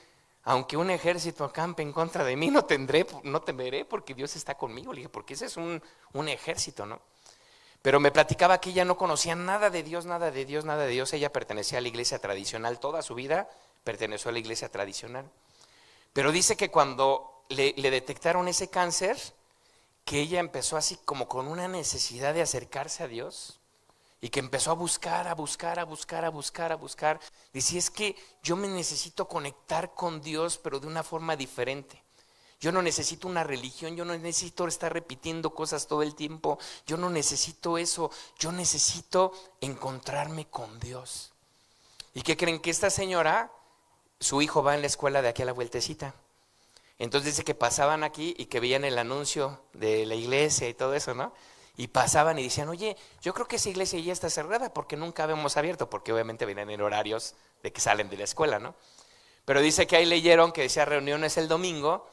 aunque un ejército acampe en contra de mí, no temeré porque Dios está conmigo. Le dije, porque ese es un ejército, ¿no? Pero me platicaba que ella no conocía nada de Dios, nada de Dios, nada de Dios. Ella pertenecía a la iglesia tradicional, toda su vida perteneció a la iglesia tradicional. Pero dice que cuando le detectaron ese cáncer, que ella empezó así como con una necesidad de acercarse a Dios y que empezó a buscar, a buscar, a buscar, a buscar, a buscar. Dice, es que yo me necesito conectar con Dios, pero de una forma diferente. Yo no necesito una religión, yo no necesito estar repitiendo cosas todo el tiempo, yo no necesito eso, yo necesito encontrarme con Dios. ¿Y qué creen? Que esta señora, su hijo va en la escuela de aquí a la vueltecita. Entonces dice que pasaban aquí y que veían el anuncio de la iglesia y todo eso, ¿no? Y pasaban y decían, oye, yo creo que esa iglesia ya está cerrada porque nunca habíamos abierto, porque obviamente venían en horarios de que salen de la escuela, ¿no? Pero dice que ahí leyeron que decía reuniones el domingo.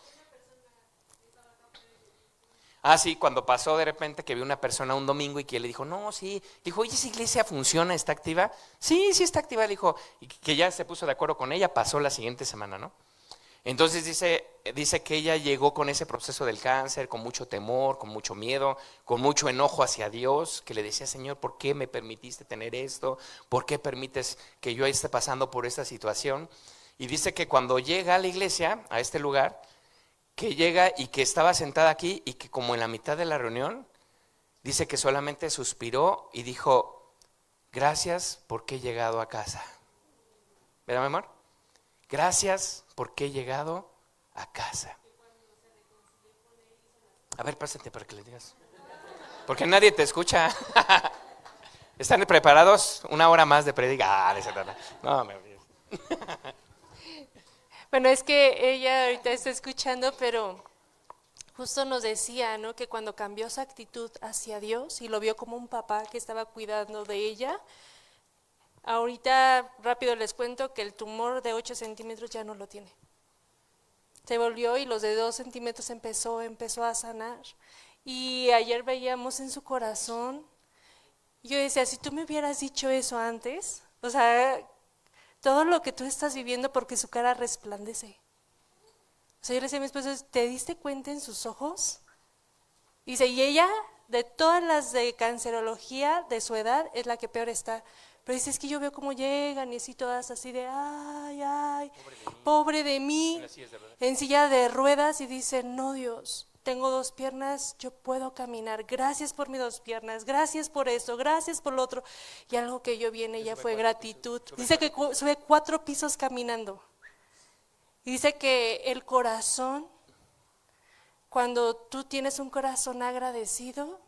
Ah, sí, cuando pasó de repente que vio una persona un domingo y que le dijo, no, sí, dijo, oye, ¿esa iglesia funciona, está activa? Sí, sí está activa, le dijo, y que ya se puso de acuerdo con ella, pasó la siguiente semana, ¿no? Entonces dice que ella llegó con ese proceso del cáncer, con mucho temor, con mucho miedo, con mucho enojo hacia Dios, que le decía, Señor, ¿por qué me permitiste tener esto? ¿Por qué permites que yo esté pasando por esta situación? Y dice que cuando llega a la iglesia, a este lugar, que llega y que estaba sentada aquí y que como en la mitad de la reunión, dice que solamente suspiró y dijo, gracias porque he llegado a casa. ¿Verdad, mi amor? Gracias porque he llegado a casa. A ver, pásate para que le digas. Porque nadie te escucha. ¿Están preparados? Una hora más de predicar. No, me olvides. Bueno, es que ella ahorita está escuchando, pero justo nos decía, ¿no? Que cuando cambió su actitud hacia Dios y lo vio como un papá que estaba cuidando de ella, ahorita rápido les cuento que el tumor de 8 centímetros ya no lo tiene. Se volvió y los de 2 centímetros empezó a sanar. Y ayer veíamos en su corazón, yo decía, si tú me hubieras dicho eso antes, o sea, todo lo que tú estás viviendo, porque su cara resplandece. O sea, yo le decía a mi esposo, ¿te diste cuenta en sus ojos? Dice, y ella, de todas las de cancerología de su edad, es la que peor está. Pero dice, es que yo veo cómo llegan y así todas así de, ay, pobre de mí, en silla de ruedas, y dice, no, Dios, tengo 2 piernas, yo puedo caminar, gracias por mis 2 piernas, gracias por esto, gracias por lo otro. Y algo que yo vi en ella fue gratitud. Dice que sube 4 pisos caminando. Y dice que el corazón, cuando tú tienes un corazón agradecido,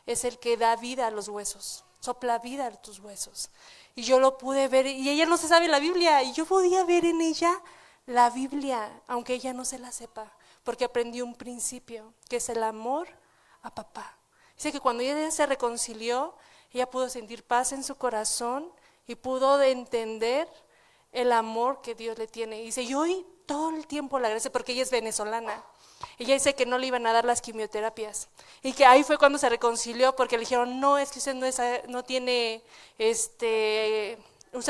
es el que da vida a los huesos, sopla vida a tus huesos. Y yo lo pude ver, y ella no se sabe la Biblia, y yo podía ver en ella la Biblia, aunque ella no se la sepa, porque aprendió un principio, que es el amor a papá. Dice que cuando ella se reconcilió, ella pudo sentir paz en su corazón y pudo entender el amor que Dios le tiene. Y dice, yo hoy todo el tiempo la agradece, porque ella es venezolana. Ella dice que no le iban a dar las quimioterapias y que ahí fue cuando se reconcilió, porque le dijeron, no, es que usted no tiene, usted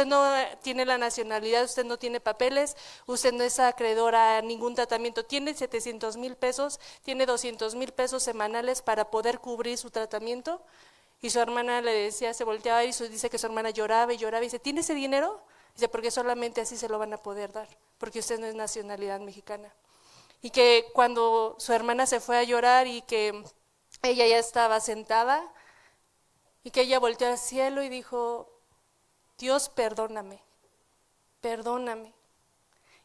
no tiene la nacionalidad, usted no tiene papeles, usted no es acreedora a ningún tratamiento, tiene 700,000 pesos, tiene 200,000 pesos semanales para poder cubrir su tratamiento. Y su hermana le decía, se volteaba y dice que su hermana lloraba y lloraba y dice, ¿tiene ese dinero? Dice, porque solamente así se lo van a poder dar, porque usted no es nacionalidad mexicana. Y que cuando su hermana se fue a llorar y que ella ya estaba sentada y que ella volteó al cielo y dijo, Dios, perdóname, perdóname.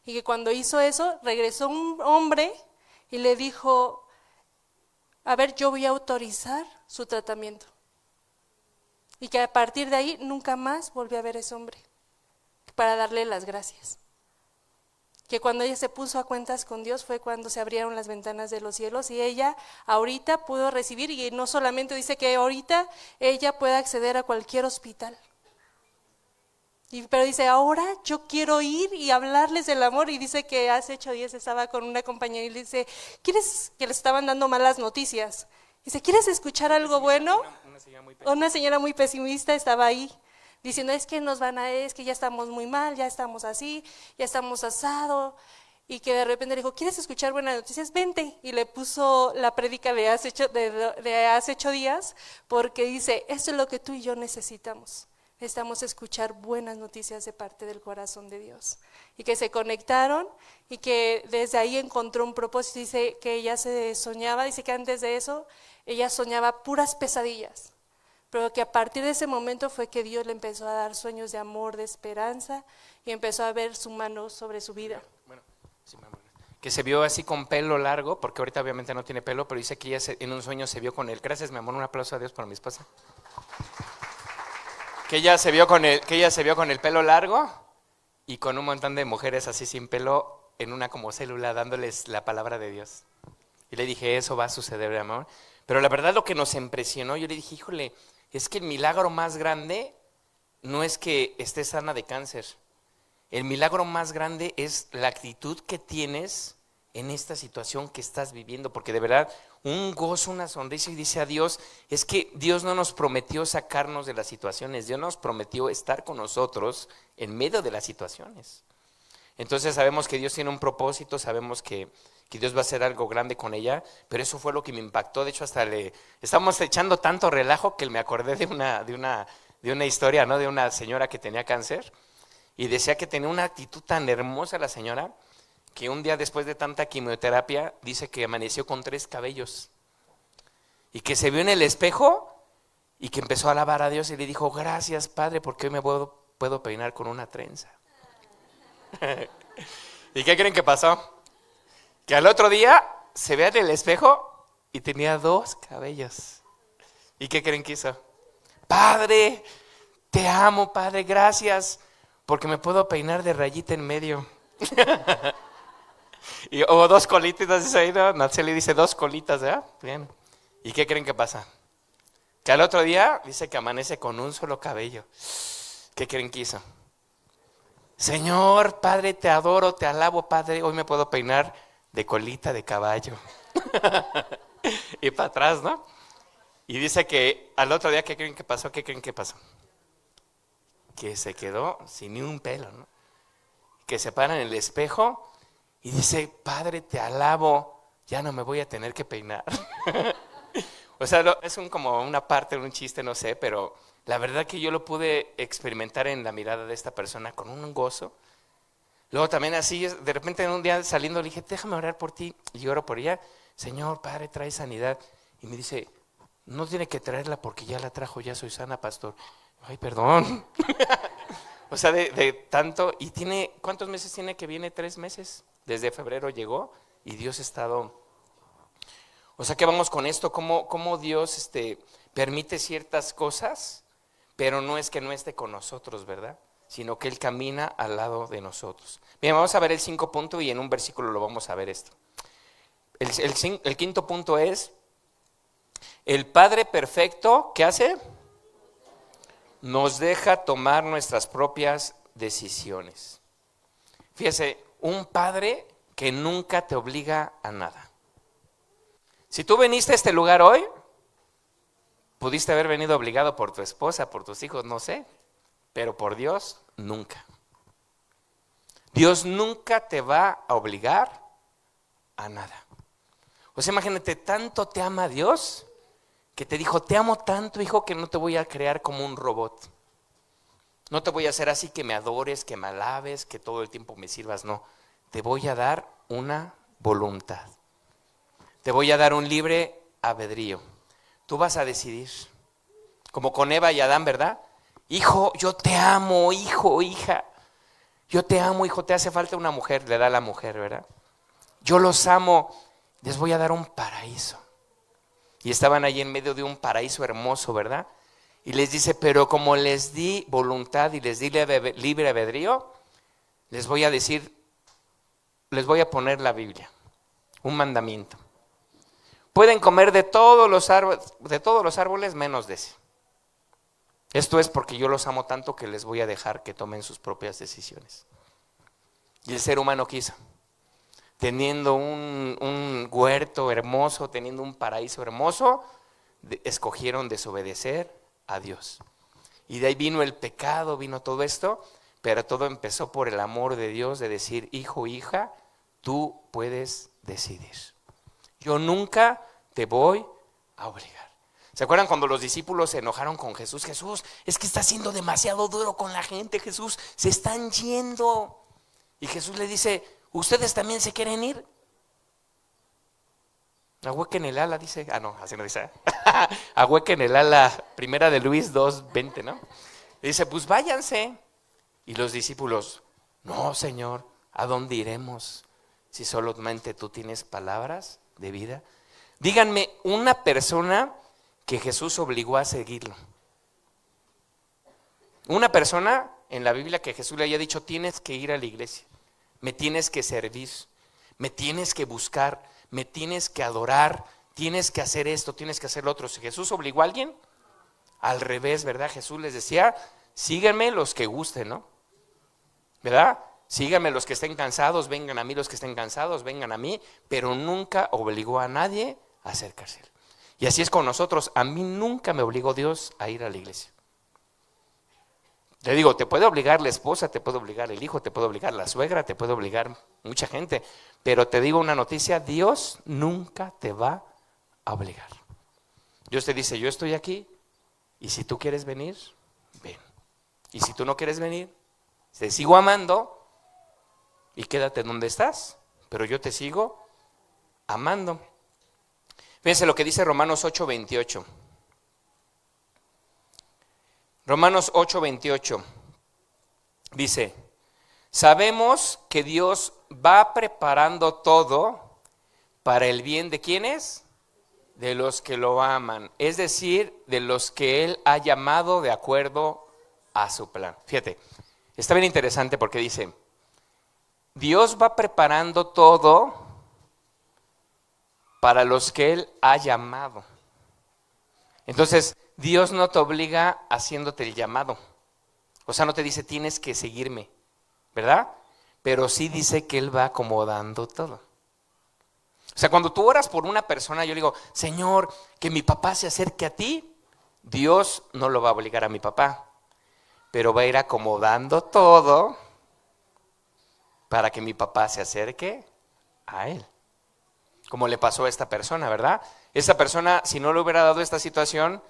Y que cuando hizo eso, regresó un hombre y le dijo, a ver, yo voy a autorizar su tratamiento. Y que a partir de ahí nunca más volvió a ver a ese hombre para darle las gracias. Que cuando ella se puso a cuentas con Dios fue cuando se abrieron las ventanas de los cielos y ella ahorita pudo recibir, y no solamente dice que ahorita ella puede acceder a cualquier hospital, pero dice, ahora yo quiero ir y hablarles del amor. Y dice que hace 8 días estaba con una compañera y le dice, ¿quieres? Que le estaban dando malas noticias. Dice, ¿quieres escuchar algo bueno? Una señora muy pesimista estaba ahí, diciendo, es que ya estamos muy mal, ya estamos así, ya estamos asado. Y que de repente le dijo, ¿quieres escuchar buenas noticias? Vente. Y le puso la prédica de hace 8 días, porque dice, esto es lo que tú y yo necesitamos. Necesitamos escuchar buenas noticias de parte del corazón de Dios. Y que se conectaron y que desde ahí encontró un propósito. Dice que ella se soñaba, dice que antes de eso ella soñaba puras pesadillas, pero que a partir de ese momento fue que Dios le empezó a dar sueños de amor, de esperanza, y empezó a ver su mano sobre su vida. Bueno, sí, que se vio así con pelo largo, porque ahorita obviamente no tiene pelo, pero dice que ella en un sueño se vio con él. Gracias, mi amor, un aplauso a Dios para mi esposa. Que ella se vio con el pelo largo y con un montón de mujeres así sin pelo en una como célula dándoles la palabra de Dios. Y le dije, eso va a suceder, mi amor. Pero la verdad lo que nos impresionó, yo le dije, híjole, es que el milagro más grande no es que estés sana de cáncer. El milagro más grande es la actitud que tienes en esta situación que estás viviendo, porque de verdad un gozo, una sonrisa, y dice a Dios, es que Dios no nos prometió sacarnos de las situaciones, Dios nos prometió estar con nosotros en medio de las situaciones. Entonces sabemos que Dios tiene un propósito, sabemos que Dios va a hacer algo grande con ella, pero eso fue lo que me impactó. De hecho hasta estamos echando tanto relajo que me acordé de una historia, ¿no? De una señora que tenía cáncer y decía que tenía una actitud tan hermosa la señora, que un día después de tanta quimioterapia dice que amaneció con 3 cabellos y que se vio en el espejo y que empezó a alabar a Dios y le dijo, gracias Padre, porque hoy me puedo peinar con una trenza. ¿Y qué creen que pasó? Que al otro día se ve en el espejo y tenía 2 cabellos. ¿Y qué creen que hizo? Padre, te amo, Padre, gracias, porque me puedo peinar de rayita en medio. O 2 colitas, dice ahí, ¿no? Se le dice 2 colitas, ¿verdad? Bien. ¿Y qué creen que pasa? Que al otro día dice que amanece con un solo cabello. ¿Qué creen que hizo? Señor, Padre, te adoro, te alabo, Padre, hoy me puedo peinar de colita de caballo. Y para atrás, ¿no? Y dice que al otro día, ¿qué creen que pasó? ¿Qué creen que pasó? Que se quedó sin ni un pelo, ¿no? Que se para en el espejo y dice, Padre, te alabo, ya no me voy a tener que peinar. O sea, es como una parte, un chiste, no sé, pero la verdad que yo lo pude experimentar en la mirada de esta persona con un gozo. Luego también así, de repente en un día saliendo le dije, déjame orar por ti, y oro por ella. Señor, Padre, trae sanidad. Y me dice, no tiene que traerla porque ya la trajo, ya soy sana, pastor. Ay, perdón. O sea, de tanto, y tiene, ¿cuántos meses tiene que viene? 3 meses. Desde febrero llegó y Dios ha estado. O sea, ¿qué vamos con esto? ¿Cómo Dios permite ciertas cosas, pero no es que no esté con nosotros, ¿verdad? Sino que Él camina al lado de nosotros. Bien, vamos a ver el 5 punto y en un versículo lo vamos a ver esto. El quinto punto es, el Padre perfecto, ¿qué hace? Nos deja tomar nuestras propias decisiones. Fíjese, un padre que nunca te obliga a nada. Si tú viniste a este lugar hoy, pudiste haber venido obligado por tu esposa, por tus hijos, no sé, pero por Dios, nunca. Dios nunca te va a obligar a nada. O sea, imagínate, tanto te ama Dios, que te dijo, te amo tanto, hijo, que no te voy a crear como un robot. No te voy a hacer así que me adores, que me alabes, que todo el tiempo me sirvas, no. Te voy a dar una voluntad. Te voy a dar un libre albedrío. Tú vas a decidir. Como con Eva y Adán, ¿verdad? Hijo, yo te amo, hijo, hija. Yo te amo, hijo, te hace falta una mujer, le da a la mujer, ¿verdad? Yo los amo, les voy a dar un paraíso. Y estaban allí en medio de un paraíso hermoso, ¿verdad? Y les dice, pero como les di voluntad y les di libre albedrío, les voy a decir, les voy a poner la Biblia, un mandamiento. Pueden comer de todos los árboles menos de ese. Esto es porque yo los amo tanto que les voy a dejar que tomen sus propias decisiones. Y el ser humano quiso. Teniendo un huerto hermoso, teniendo un paraíso hermoso, escogieron desobedecer a Dios. Y de ahí vino el pecado, vino todo esto, pero todo empezó por el amor de Dios de decir, hijo, hija, tú puedes decidir. Yo nunca te voy a obligar. ¿Se acuerdan cuando los discípulos se enojaron con Jesús? Jesús, es que está siendo demasiado duro con la gente, Jesús, se están yendo. Y Jesús le dice, ¿ustedes también se quieren ir? Ahuequen el ala, dice. Ah, no, así no dice. Ahuequen el ala, primera de Luis 2:20, ¿no? Dice, pues váyanse. Y los discípulos, no, Señor, ¿a dónde iremos si solamente tú tienes palabras de vida? Díganme una persona que Jesús obligó a seguirlo. Una persona en la Biblia que Jesús le haya dicho, tienes que ir a la iglesia, me tienes que servir, me tienes que buscar, me tienes que adorar, tienes que hacer esto, tienes que hacer lo otro. Si Jesús obligó a alguien, al revés, ¿verdad? Jesús les decía, síganme los que gusten, ¿no? ¿Verdad? Síganme los que estén cansados, vengan a mí los que estén cansados, vengan a mí, pero nunca obligó a nadie a acercarse. Y así es con nosotros. A mí nunca me obligó Dios a ir a la iglesia. Le digo, te puede obligar la esposa, te puede obligar el hijo, te puede obligar la suegra, te puede obligar mucha gente, pero te digo una noticia, Dios nunca te va a obligar. Dios te dice, yo estoy aquí y si tú quieres venir, ven. Y si tú no quieres venir, te sigo amando y quédate donde estás, pero yo te sigo amando. Fíjense lo que dice Romanos 8:28. Romanos 8:28 dice, sabemos que Dios va preparando todo para el bien de ¿quiénes? De los que lo aman, es decir, de los que Él ha llamado de acuerdo a su plan. Fíjate, está bien interesante porque dice, Dios va preparando todo para los que Él ha llamado. Entonces, Dios no te obliga haciéndote el llamado. O sea, no te dice tienes que seguirme, ¿verdad? Pero sí dice que Él va acomodando todo. O sea, cuando tú oras por una persona, yo le digo, Señor, que mi papá se acerque a ti. Dios no lo va a obligar a mi papá, pero va a ir acomodando todo para que mi papá se acerque a Él. Como le pasó a esta persona, ¿verdad? Esta persona, si no le hubiera dado esta situación,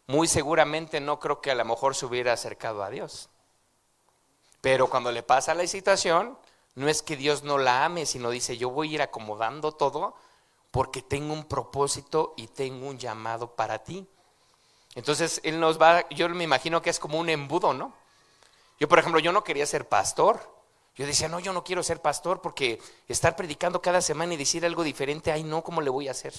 muy seguramente no creo que a lo mejor se hubiera acercado a Dios. Pero cuando le pasa la situación, no es que Dios no la ame, sino dice, yo voy a ir acomodando todo porque tengo un propósito y tengo un llamado para ti. Entonces Él yo me imagino que es como un embudo, ¿no? Yo, por ejemplo, yo no quería ser pastor. Yo decía, no, yo no quiero ser pastor porque estar predicando cada semana y decir algo diferente, ay no, ¿cómo le voy a hacer?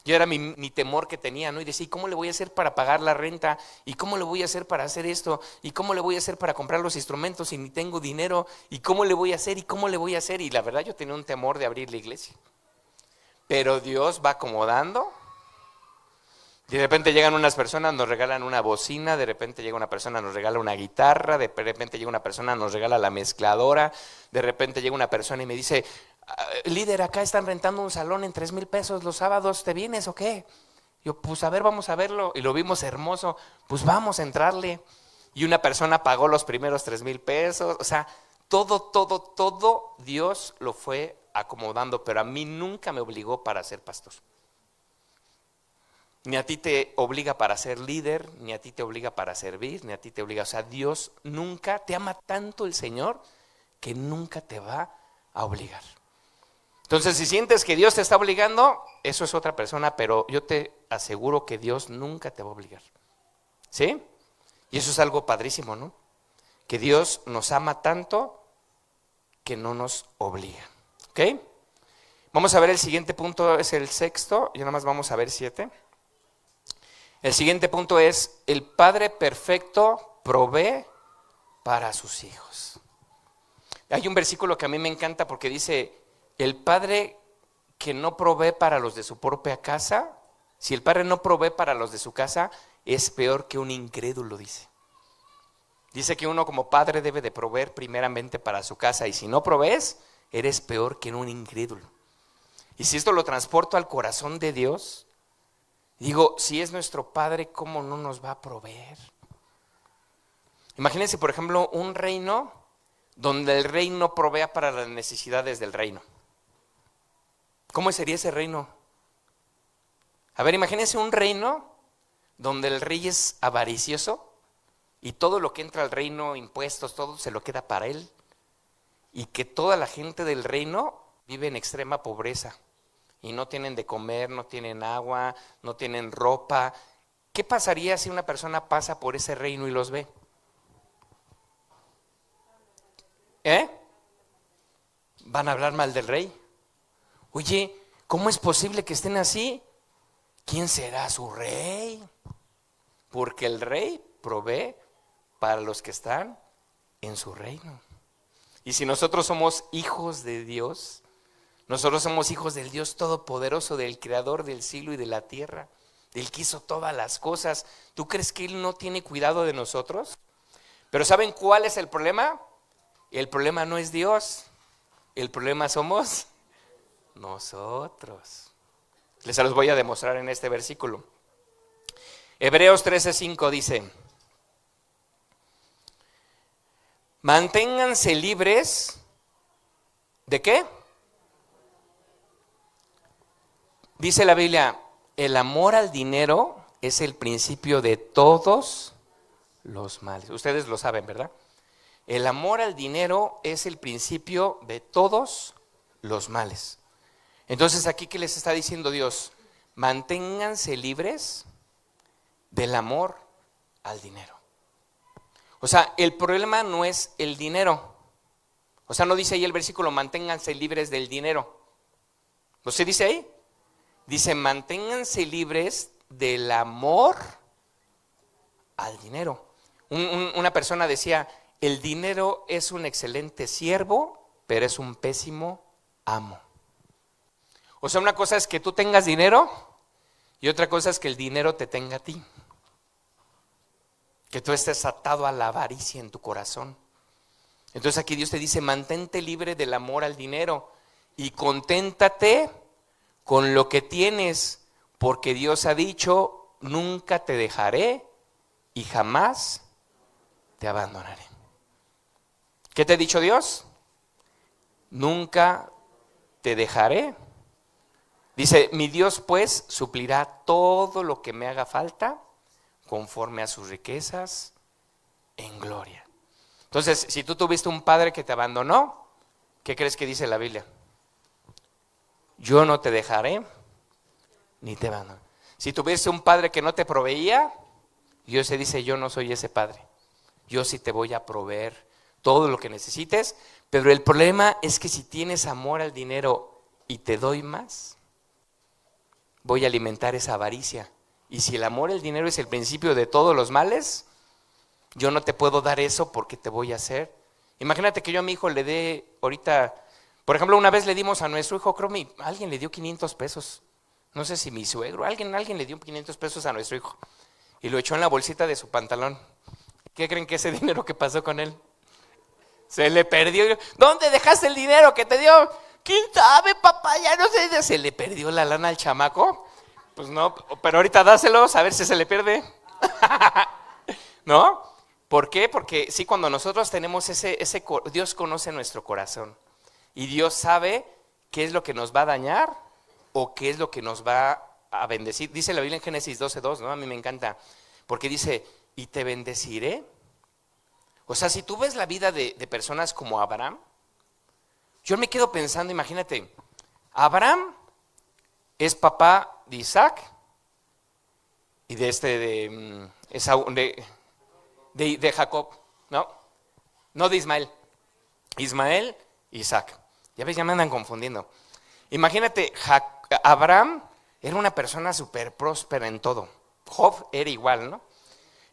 Yo era mi temor que tenía, ¿no? Y decía, ¿y cómo le voy a hacer para pagar la renta? ¿Y cómo le voy a hacer para hacer esto? ¿Y cómo le voy a hacer para comprar los instrumentos si ni tengo dinero? ¿Y cómo le voy a hacer? ¿Y cómo le voy a hacer? Y la verdad yo tenía un temor de abrir la iglesia. Pero Dios va acomodando. De repente llegan unas personas, nos regalan una bocina, de repente llega una persona, nos regala una guitarra, de repente llega una persona, nos regala la mezcladora, de repente llega una persona y me dice, líder, acá están rentando un salón en 3,000 pesos los sábados, ¿te vienes o qué? Yo, pues a ver, vamos a verlo, y lo vimos hermoso, pues vamos a entrarle. Y una persona pagó los primeros 3,000 pesos, o sea, todo Dios lo fue acomodando, pero a mí nunca me obligó para ser pastor. Ni a ti te obliga para ser líder, ni a ti te obliga para servir, ni a ti te obliga. O sea, Dios nunca, te ama tanto el Señor que nunca te va a obligar. Entonces, si sientes que Dios te está obligando, eso es otra persona, pero yo te aseguro que Dios nunca te va a obligar. ¿Sí? Y eso es algo padrísimo, ¿no? Que Dios nos ama tanto que no nos obliga. ¿Ok? Vamos a ver el siguiente punto, es el sexto, y nada más vamos a ver 7. El siguiente punto es, el Padre perfecto provee para sus hijos. Hay un versículo que a mí me encanta porque dice, el Padre que no provee para los de su propia casa, si el Padre no provee para los de su casa, es peor que un incrédulo, dice. Dice que uno como padre debe de proveer primeramente para su casa, y si no provees, eres peor que un incrédulo. Y si esto lo transporto al corazón de Dios, digo, si es nuestro Padre, ¿cómo no nos va a proveer? Imagínense, por ejemplo, un reino donde el rey no provea para las necesidades del reino. ¿Cómo sería ese reino? A ver, imagínense un reino donde el rey es avaricioso y todo lo que entra al reino, impuestos, todo se lo queda para él, y que toda la gente del reino vive en extrema pobreza. Y no tienen de comer, no tienen agua, no tienen ropa. ¿Qué pasaría si una persona pasa por ese reino y los ve? Van a hablar mal del rey. Oye, ¿cómo es posible que estén así? ¿Quién será su rey? Porque el rey provee para los que están en su reino. Y si nosotros somos hijos de Dios, nosotros somos hijos del Dios Todopoderoso, del Creador del cielo y de la tierra, del que hizo todas las cosas. ¿Tú crees que Él no tiene cuidado de nosotros? Pero ¿saben cuál es el problema? El problema no es Dios, el problema somos nosotros. Les los voy a demostrar en este versículo. Hebreos 13:5 dice, manténganse libres, ¿de qué? Dice la Biblia, el amor al dinero es el principio de todos los males. Ustedes lo saben, ¿verdad? El amor al dinero es el principio de todos los males. Entonces, aquí, ¿qué les está diciendo Dios? Manténganse libres del amor al dinero. O sea, el problema no es el dinero. O sea, no dice ahí el versículo, manténganse libres del dinero. ¿No se dice ahí? Dice, manténganse libres del amor al dinero. Una persona decía, el dinero es un excelente siervo, pero es un pésimo amo. O sea, una cosa es que tú tengas dinero y otra cosa es que el dinero te tenga a ti. Que tú estés atado a la avaricia en tu corazón. Entonces aquí Dios te dice, mantente libre del amor al dinero y conténtate con lo que tienes, porque Dios ha dicho, nunca te dejaré y jamás te abandonaré. ¿Qué te ha dicho Dios? Nunca te dejaré. Dice, mi Dios pues suplirá todo lo que me haga falta conforme a sus riquezas en gloria. Entonces, si tú tuviste un padre que te abandonó, ¿qué crees que dice la Biblia? yo no te dejaré, ni te abandono. Si tuviese un padre que no te proveía, Dios se dice, yo no soy ese padre. Yo sí te voy a proveer todo lo que necesites, pero el problema es que si tienes amor al dinero y te doy más, voy a alimentar esa avaricia. Y si el amor al dinero es el principio de todos los males, yo no te puedo dar eso porque te voy a hacer. Imagínate que yo a mi hijo le dé ahorita, por ejemplo, una vez le dimos a nuestro hijo, creo que alguien le dio 500 pesos. No sé si mi suegro, alguien le dio 500 pesos a nuestro hijo y lo echó en la bolsita de su pantalón. ¿Qué creen que ese dinero que pasó con él? Se le perdió. ¿Dónde dejaste el dinero que te dio? ¿Quién sabe, papá? Ya no sé. Se le perdió la lana al chamaco. Pues no, pero ahorita dáselos a ver si se le pierde. ¿No? ¿Por qué? Porque sí, cuando nosotros tenemos Dios conoce nuestro corazón. Y Dios sabe qué es lo que nos va a dañar o qué es lo que nos va a bendecir. Dice la Biblia en Génesis 12:2, ¿no? A mí me encanta. Porque dice, y te bendeciré. O sea, si tú ves la vida de personas como Abraham, yo me quedo pensando, imagínate, Abraham es papá de Isaac y de Jacob, ¿no? No de Ismael. Ismael, Isaac. Ya ves, ya me andan confundiendo. Imagínate, Abraham era una persona súper próspera en todo. Job era igual, ¿no?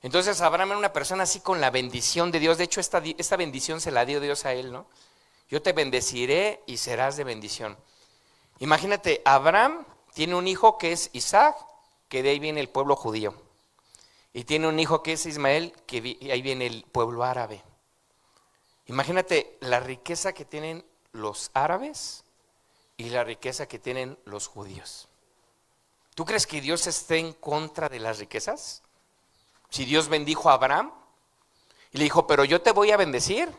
Entonces Abraham era una persona así con la bendición de Dios. De hecho, esta bendición se la dio Dios a él, ¿no? Yo te bendeciré y serás de bendición. Imagínate, Abraham tiene un hijo que es Isaac, que de ahí viene el pueblo judío. Y tiene un hijo que es Ismael, que ahí viene el pueblo árabe. Imagínate la riqueza que tienen los árabes y la riqueza que tienen los judíos. ¿Tú crees que Dios esté en contra de las riquezas? Si Dios bendijo a Abraham y le dijo, pero yo te voy a bendecir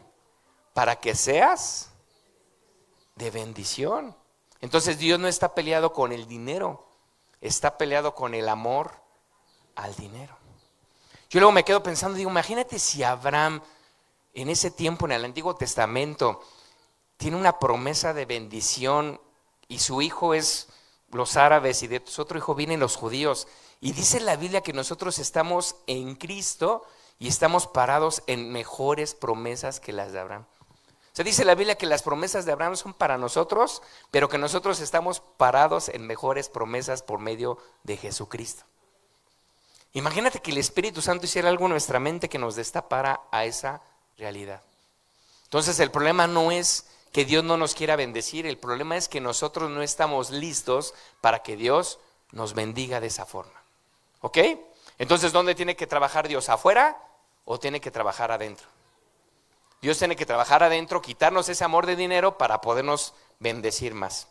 para que seas de bendición. Entonces Dios no está peleado con el dinero, está peleado con el amor al dinero. Yo luego me quedo pensando, digo, imagínate si Abraham en ese tiempo en el Antiguo Testamento tiene una promesa de bendición y su hijo es los árabes y de su otro hijo vienen los judíos. Y dice la Biblia que nosotros estamos en Cristo y estamos parados en mejores promesas que las de Abraham. O sea, dice la Biblia que las promesas de Abraham son para nosotros, pero que nosotros estamos parados en mejores promesas por medio de Jesucristo. Imagínate que el Espíritu Santo hiciera algo en nuestra mente que nos destapara a esa realidad. Entonces el problema no es que Dios no nos quiera bendecir, el problema es que nosotros no estamos listos para que Dios nos bendiga de esa forma. ¿Ok? Entonces, ¿dónde tiene que trabajar Dios? ¿Afuera o tiene que trabajar adentro? Dios tiene que trabajar adentro, quitarnos ese amor de dinero para podernos bendecir más.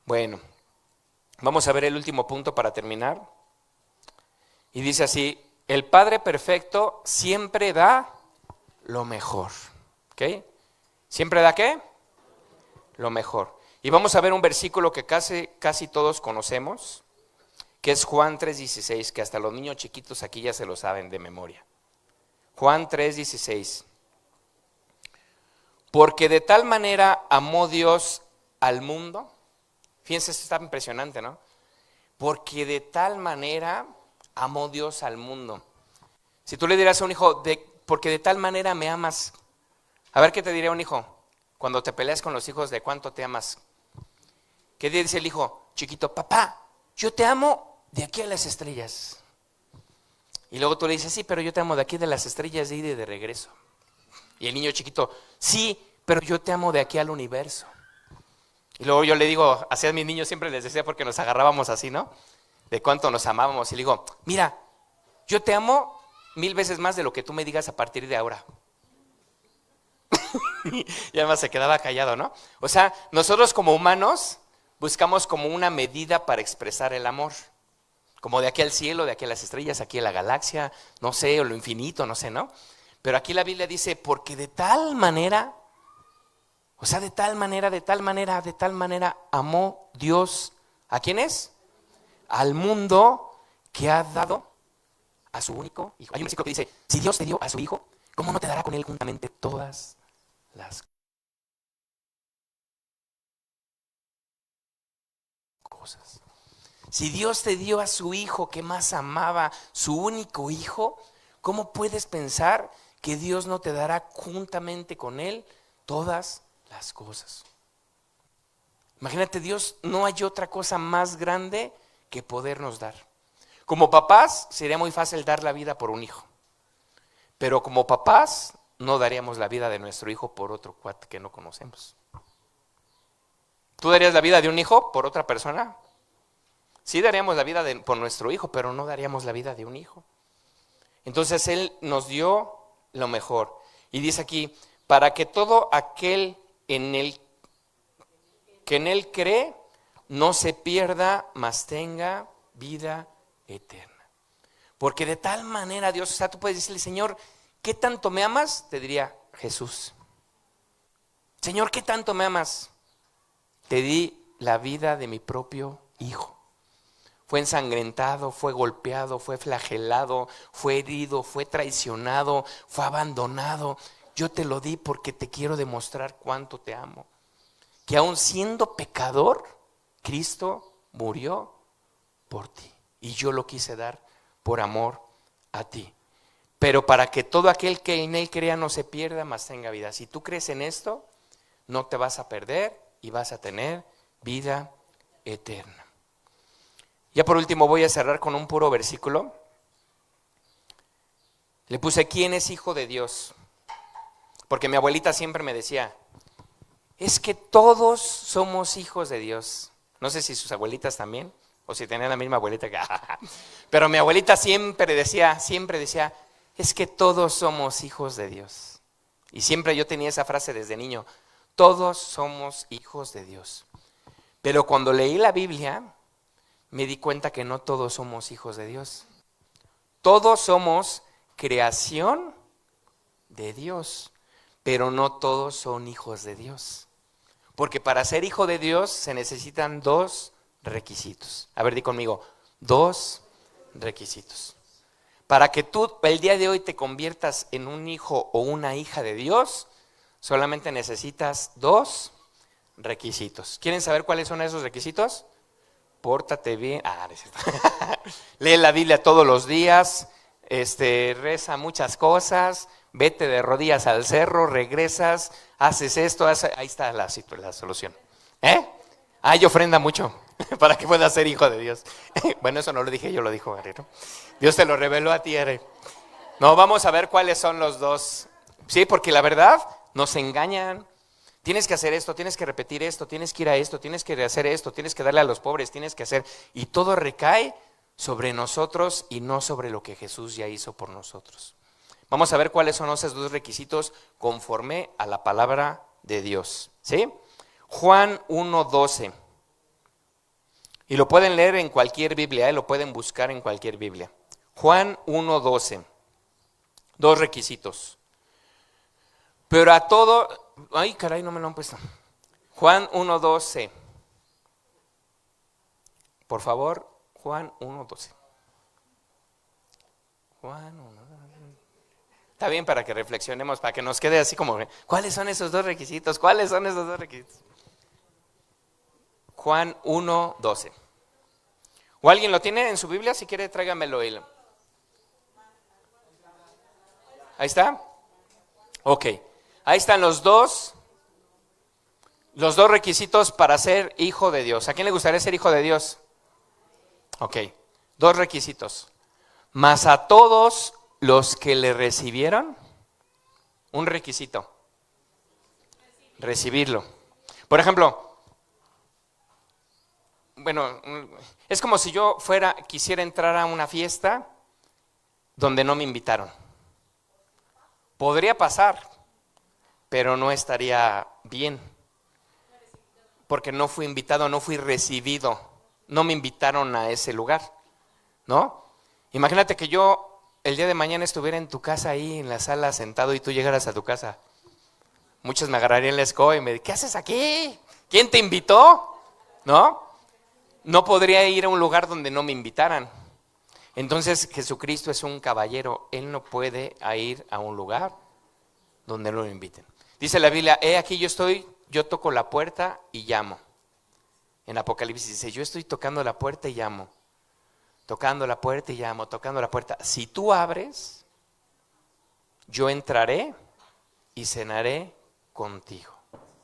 Bueno, vamos a ver el último punto para terminar. Y dice así, el Padre perfecto siempre da lo mejor. ¿Ok? ¿Siempre da qué? Lo mejor. Y vamos a ver un versículo que casi todos conocemos, que es Juan 3:16, que hasta los niños chiquitos aquí ya se lo saben de memoria. Juan 3:16. Porque de tal manera amó Dios al mundo. Fíjense, esto está impresionante, ¿no? Porque de tal manera amó Dios al mundo. Si tú le dirás a un hijo, porque de tal manera me amas. A ver, ¿qué te diría un hijo? Cuando te peleas con los hijos, ¿de cuánto te amas? ¿Qué dice el hijo chiquito? Papá, yo te amo de aquí a las estrellas. Y luego tú le dices, sí, pero yo te amo de aquí de las estrellas de ida y de regreso. Y el niño chiquito, sí, pero yo te amo de aquí al universo. Y luego yo le digo, así a mis niños siempre les decía porque nos agarrábamos así, ¿no? De cuánto nos amábamos. Y le digo, mira, yo te amo 1000 veces más de lo que tú me digas a partir de ahora. Y además se quedaba callado, ¿no? O sea, nosotros como humanos buscamos como una medida para expresar el amor. Como de aquí al cielo, de aquí a las estrellas, aquí a la galaxia, no sé, o lo infinito, no sé, ¿no? Pero aquí la Biblia dice, porque de tal manera, o sea, de tal manera amó Dios, ¿a quién es? Al mundo que ha dado a su único hijo. Hay un versículo que dice, si Dios te dio a su hijo, ¿cómo no te dará con él juntamente todas las cosas? cosas. Si Dios te dio a su hijo que más amaba, su único hijo, ¿cómo puedes pensar que Dios no te dará juntamente con él todas las cosas? Imagínate, Dios, no hay otra cosa más grande que podernos dar. Como papás sería muy fácil dar la vida por un hijo, pero como papás no daríamos la vida de nuestro hijo por otro cuate que no conocemos. ¿Tú darías la vida de un hijo por otra persona? Sí daríamos la vida por nuestro hijo, pero no daríamos la vida de un hijo. Entonces Él nos dio lo mejor. Y dice aquí, para que todo aquel que en Él cree no se pierda, mas tenga vida eterna. Porque de tal manera Dios, o sea, tú puedes decirle, Señor, ¿qué tanto me amas? Te diría Jesús. Señor, ¿qué tanto me amas? Te di la vida de mi propio hijo. Fue ensangrentado, fue golpeado, fue flagelado, fue herido, fue traicionado, fue abandonado. Yo te lo di porque te quiero demostrar cuánto te amo. Que aun siendo pecador, Cristo murió por ti. Y yo lo quise dar por amor a ti. Pero para que todo aquel que en Él crea no se pierda, mas tenga vida. Si tú crees en esto, no te vas a perder y vas a tener vida eterna. Ya por último voy a cerrar con un puro versículo. Le puse, ¿quién es hijo de Dios? Porque mi abuelita siempre me decía, es que todos somos hijos de Dios. No sé si sus abuelitas también, o si tenían la misma abuelita que... Pero mi abuelita siempre decía, es que todos somos hijos de Dios. Y siempre yo tenía esa frase desde niño, todos somos hijos de Dios. Pero cuando leí la Biblia, me di cuenta que no todos somos hijos de Dios. Todos somos creación de Dios, pero no todos son hijos de Dios. Porque para ser hijo de Dios se necesitan dos requisitos. A ver, di conmigo, dos requisitos. Para que tú el día de hoy te conviertas en un hijo o una hija de Dios, solamente necesitas dos requisitos. ¿Quieren saber cuáles son esos requisitos? Pórtate bien, lee la Biblia todos los días, reza muchas cosas, vete de rodillas al cerro, regresas, haces esto, ahí está la solución. Y ofrenda mucho para que puedas ser hijo de Dios. Bueno, eso no lo dije yo, lo dijo Gary, ¿no? Dios te lo reveló a ti, Gary. No, vamos a ver cuáles son los dos. Sí, porque la verdad nos engañan. Tienes que hacer esto, tienes que repetir esto, tienes que ir a esto, tienes que hacer esto, tienes que darle a los pobres, tienes que hacer... Y todo recae sobre nosotros y no sobre lo que Jesús ya hizo por nosotros. Vamos a ver cuáles son esos dos requisitos conforme a la palabra de Dios. ¿Sí? Juan 1:12. Y lo pueden leer en cualquier Biblia, lo pueden buscar en cualquier Biblia. Juan 1:12. Dos requisitos. Pero a todo... Ay, caray, no me lo han puesto. Juan 1:12. Por favor, Juan 1:12. Juan 1:12. Está bien para que reflexionemos, para que nos quede así como, ¿cuáles son esos dos requisitos? ¿Cuáles son esos dos requisitos? Juan 1:12. ¿O alguien lo tiene en su Biblia? Si quiere, tráigamelo. Ahí está. Ok. Ahí están los dos requisitos para ser hijo de Dios. ¿A quién le gustaría ser hijo de Dios? Ok, dos requisitos. Mas a todos los que le recibieron, un requisito. Recibirlo. Por ejemplo, bueno, es como si yo quisiera entrar a una fiesta donde no me invitaron. Podría pasar, pero no estaría bien, porque no fui invitado, no fui recibido, no me invitaron a ese lugar, ¿no? Imagínate que yo el día de mañana estuviera en tu casa ahí en la sala sentado y tú llegaras a tu casa. Muchos me agarrarían la escoba y me dirían, ¿qué haces aquí? ¿Quién te invitó? ¿No? No podría ir a un lugar donde no me invitaran. Entonces Jesucristo es un caballero, Él no puede ir a un lugar donde no lo inviten. Dice la Biblia, aquí yo estoy, yo toco la puerta y llamo. En Apocalipsis dice, yo estoy tocando la puerta y llamo. Tocando la puerta y llamo, tocando la puerta. Si tú abres, yo entraré y cenaré contigo.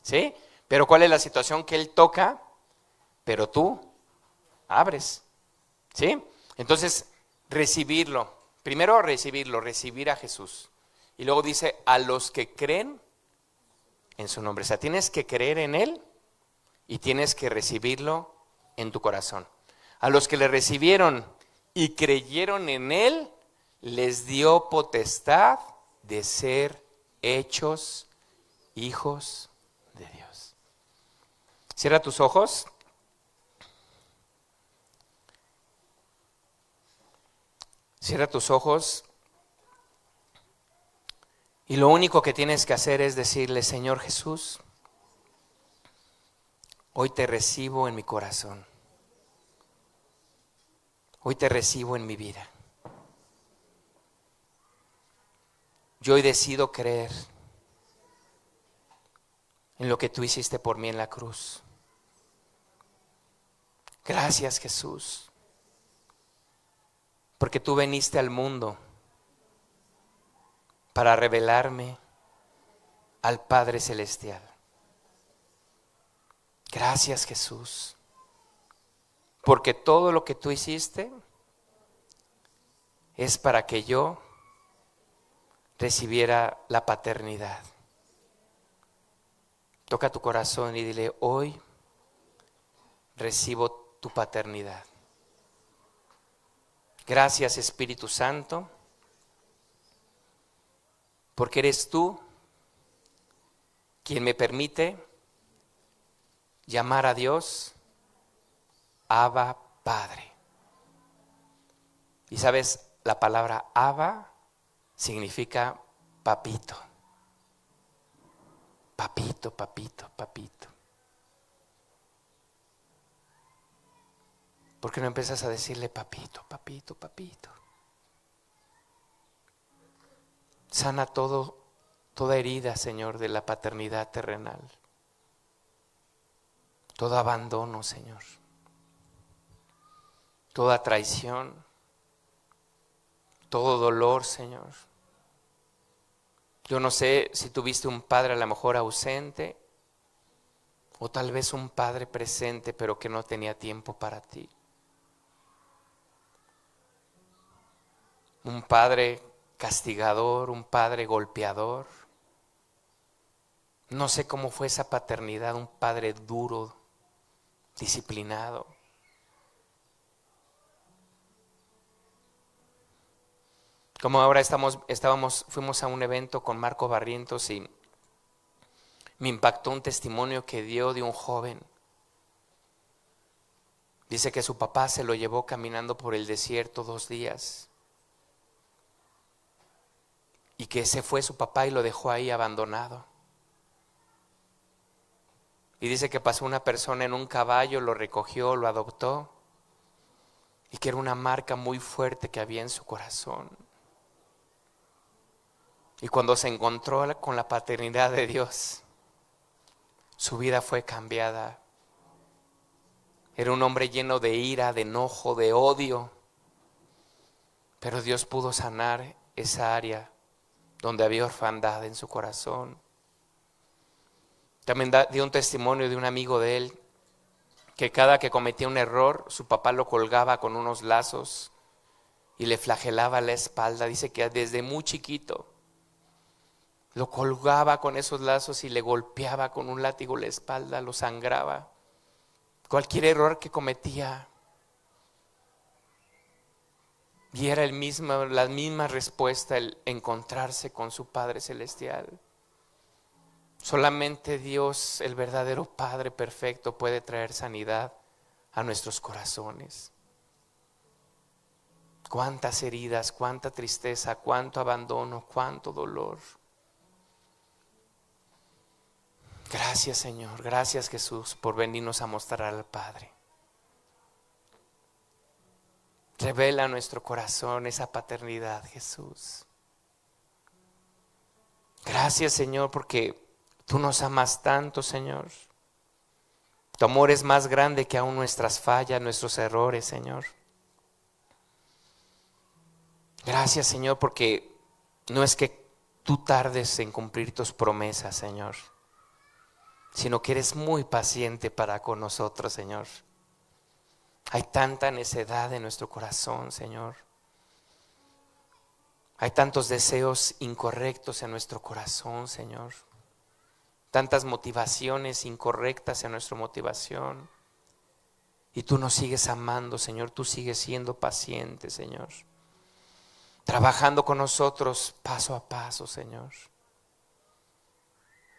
¿Sí? Pero ¿cuál es la situación? Que Él toca, pero tú abres. ¿Sí? Entonces, recibirlo. Primero recibirlo, recibir a Jesús. Y luego dice, a los que creen en su nombre. O sea, tienes que creer en Él y tienes que recibirlo en tu corazón. A los que le recibieron y creyeron en Él, les dio potestad de ser hechos hijos de Dios. Cierra tus ojos. Cierra tus ojos. Y lo único que tienes que hacer es decirle, Señor Jesús, hoy te recibo en mi corazón. Hoy te recibo en mi vida. Yo hoy decido creer en lo que tú hiciste por mí en la cruz. Gracias, Jesús, porque tú viniste al mundo para revelarme al Padre Celestial. Gracias, Jesús, porque todo lo que tú hiciste es para que yo recibiera la paternidad. Toca tu corazón y dile, hoy recibo tu paternidad. Gracias, Espíritu Santo, porque eres tú quien me permite llamar a Dios Abba Padre. Y sabes, la palabra Abba significa papito. Papito, papito, papito. ¿Por qué no empiezas a decirle papito, papito, papito? Sana toda herida, Señor, de la paternidad terrenal. Todo abandono, Señor. Toda traición. Todo dolor, Señor. Yo no sé si tuviste un padre a lo mejor ausente o tal vez un padre presente pero que no tenía tiempo para ti. Un padre castigador, un padre golpeador. No sé cómo fue esa paternidad, un padre duro, disciplinado. Como ahora fuimos a un evento con Marco Barrientos y me impactó un testimonio que dio de un joven. Dice que su papá se lo llevó caminando por el desierto 2 días. Y que se fue su papá y lo dejó ahí abandonado. Y dice que pasó una persona en un caballo, lo recogió, lo adoptó. Y que era una marca muy fuerte que había en su corazón. Y cuando se encontró con la paternidad de Dios, su vida fue cambiada. Era un hombre lleno de ira, de enojo, de odio. Pero Dios pudo sanar esa área donde había orfandad en su corazón. También dio un testimonio de un amigo de él, que cada que cometía un error, su papá lo colgaba con unos lazos y le flagelaba la espalda. Dice que desde muy chiquito lo colgaba con esos lazos y le golpeaba con un látigo la espalda, lo sangraba. Cualquier error que cometía. Y era la misma respuesta, el encontrarse con su Padre Celestial. Solamente Dios, el verdadero Padre perfecto, puede traer sanidad a nuestros corazones. Cuántas heridas, cuánta tristeza, cuánto abandono, cuánto dolor. Gracias, Señor, gracias, Jesús, por venirnos a mostrar al Padre. Revela a nuestro corazón esa paternidad, Jesús. Gracias, Señor, porque tú nos amas tanto, Señor. Tu amor es más grande que aún nuestras fallas, nuestros errores, Señor. Gracias, Señor, porque no es que tú tardes en cumplir tus promesas, Señor, sino que eres muy paciente para con nosotros, Señor. Hay tanta necedad en nuestro corazón, Señor. Hay tantos deseos incorrectos en nuestro corazón, Señor. Tantas motivaciones incorrectas en nuestra motivación. Y tú nos sigues amando, Señor. Tú sigues siendo paciente, Señor. Trabajando con nosotros paso a paso, Señor.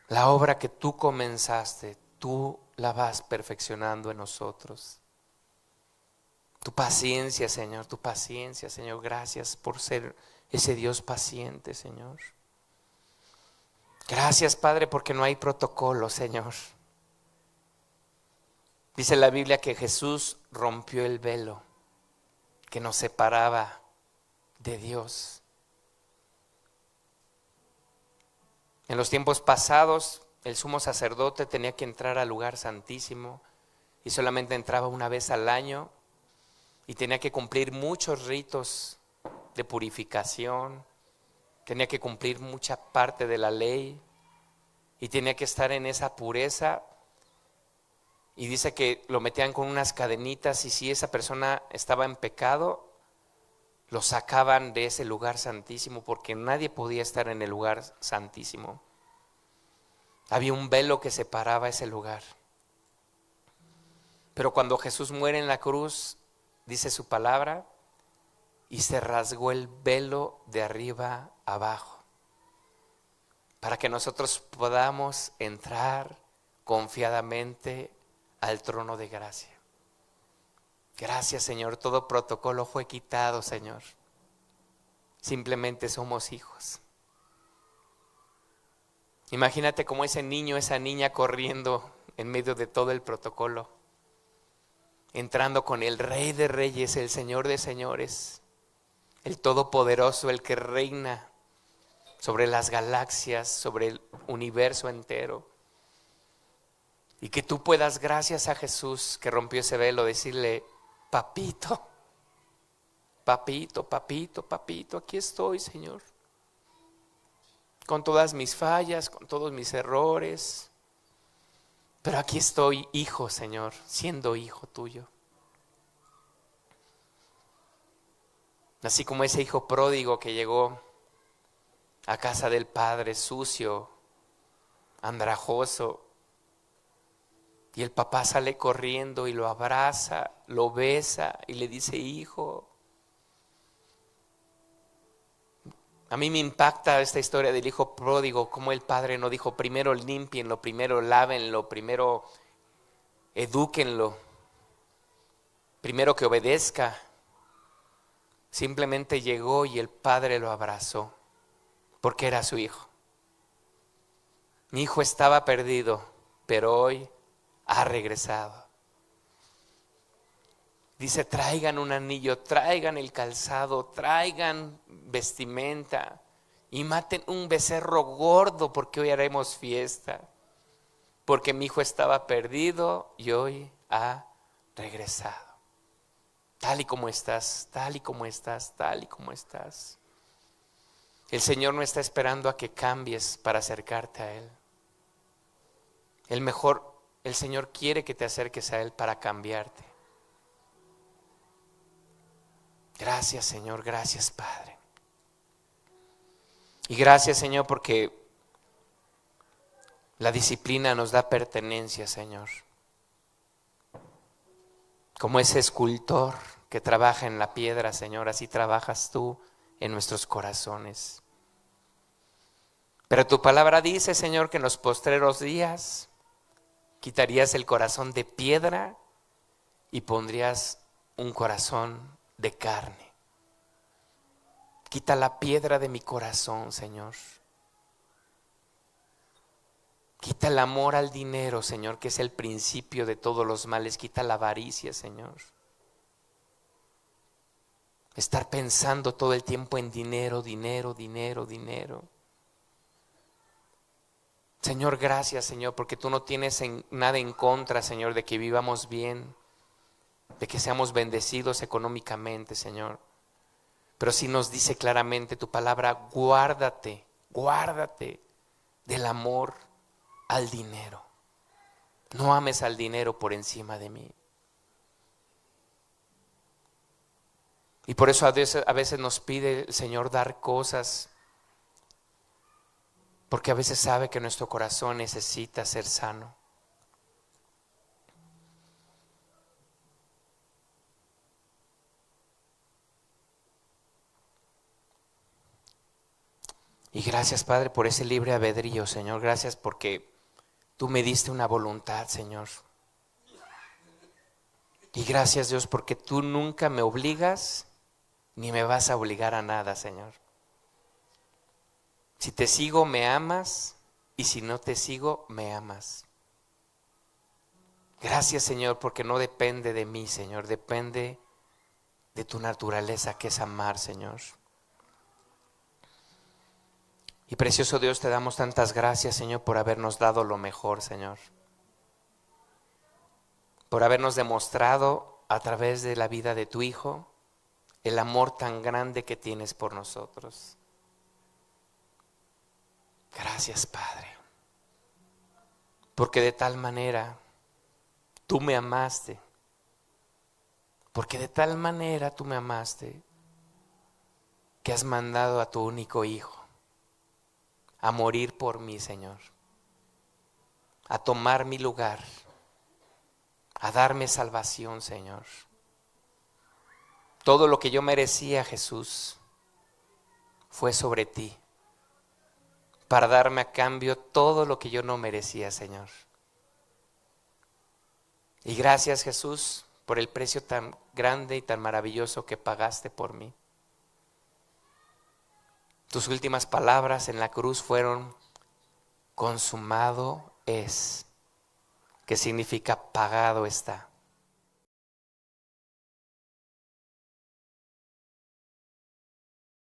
La obra que tú comenzaste, tú la vas perfeccionando en nosotros. Tu paciencia, Señor, tu paciencia, Señor. Gracias por ser ese Dios paciente, Señor. Gracias, Padre, porque no hay protocolo, Señor. Dice la Biblia que Jesús rompió el velo que nos separaba de Dios. En los tiempos pasados, el sumo sacerdote tenía que entrar al lugar santísimo y solamente entraba una vez al año y tenía que cumplir muchos ritos de purificación, tenía que cumplir mucha parte de la ley y tenía que estar en esa pureza. Y dice que lo metían con unas cadenitas y si esa persona estaba en pecado, lo sacaban de ese lugar santísimo porque nadie podía estar en el lugar santísimo. Había un velo que separaba ese lugar. Pero cuando Jesús muere en la cruz, dice su palabra, y se rasgó el velo de arriba abajo, para que nosotros podamos entrar confiadamente al trono de gracia. Gracias, Señor, todo protocolo fue quitado, Señor. Simplemente somos hijos. Imagínate como ese niño, esa niña corriendo en medio de todo el protocolo, entrando con el Rey de Reyes, el Señor de Señores, el Todopoderoso, el que reina sobre las galaxias, sobre el universo entero. Y que tú puedas, gracias a Jesús que rompió ese velo, decirle: papito, papito, papito, papito, aquí estoy, Señor, con todas mis fallas, con todos mis errores, pero aquí estoy, hijo, Señor, siendo hijo tuyo. Así como ese hijo pródigo que llegó a casa del padre sucio, andrajoso, y el papá sale corriendo y lo abraza, lo besa y le dice: hijo. A mí me impacta esta historia del hijo pródigo, como el padre no dijo: primero límpienlo, primero lávenlo, primero edúquenlo, primero que obedezca. Simplemente llegó y el padre lo abrazó, porque era su hijo. Mi hijo estaba perdido, pero hoy ha regresado. Dice: traigan un anillo, traigan el calzado, traigan vestimenta y maten un becerro gordo porque hoy haremos fiesta. Porque mi hijo estaba perdido y hoy ha regresado. Tal y como estás, tal y como estás, tal y como estás. El Señor no está esperando a que cambies para acercarte a Él. El Señor quiere que te acerques a Él para cambiarte. Gracias, Señor, gracias, Padre. Y gracias, Señor, porque la disciplina nos da pertenencia, Señor. Como ese escultor que trabaja en la piedra, Señor, así trabajas tú en nuestros corazones. Pero tu palabra dice, Señor, que en los postreros días quitarías el corazón de piedra y pondrías un corazón de carne. Quita la piedra de mi corazón, Señor. Quita el amor al dinero, Señor, que es el principio de todos los males. Quita la avaricia, Señor. Estar pensando todo el tiempo en dinero, dinero, dinero, dinero. Señor, gracias, Señor, porque tú no tienes nada en contra, Señor, de que vivamos bien, de que seamos bendecidos económicamente, Señor. Pero sí nos dice claramente tu palabra, guárdate del amor al dinero. No ames al dinero por encima de mí. Y por eso a veces nos pide el Señor dar cosas, porque a veces sabe que nuestro corazón necesita ser sano. Y gracias, Padre, por ese libre albedrío, Señor. Gracias porque tú me diste una voluntad, Señor. Y gracias, Dios, porque tú nunca me obligas ni me vas a obligar a nada, Señor. Si te sigo, me amas, y si no te sigo, me amas. Gracias, Señor, porque no depende de mí, Señor, depende de tu naturaleza, que es amar, Señor. Y precioso Dios, te damos tantas gracias, Señor, por habernos dado lo mejor, Señor. Por habernos demostrado a través de la vida de tu Hijo el amor tan grande que tienes por nosotros. Gracias, Padre, porque de tal manera tú me amaste, porque de tal manera tú me amaste, que has mandado a tu único Hijo a morir por mí, Señor, a tomar mi lugar, a darme salvación, Señor. Todo lo que yo merecía, Jesús, fue sobre ti, para darme a cambio todo lo que yo no merecía, Señor. Y gracias, Jesús, por el precio tan grande y tan maravilloso que pagaste por mí. Tus últimas palabras en la cruz fueron: consumado es, que significa pagado está.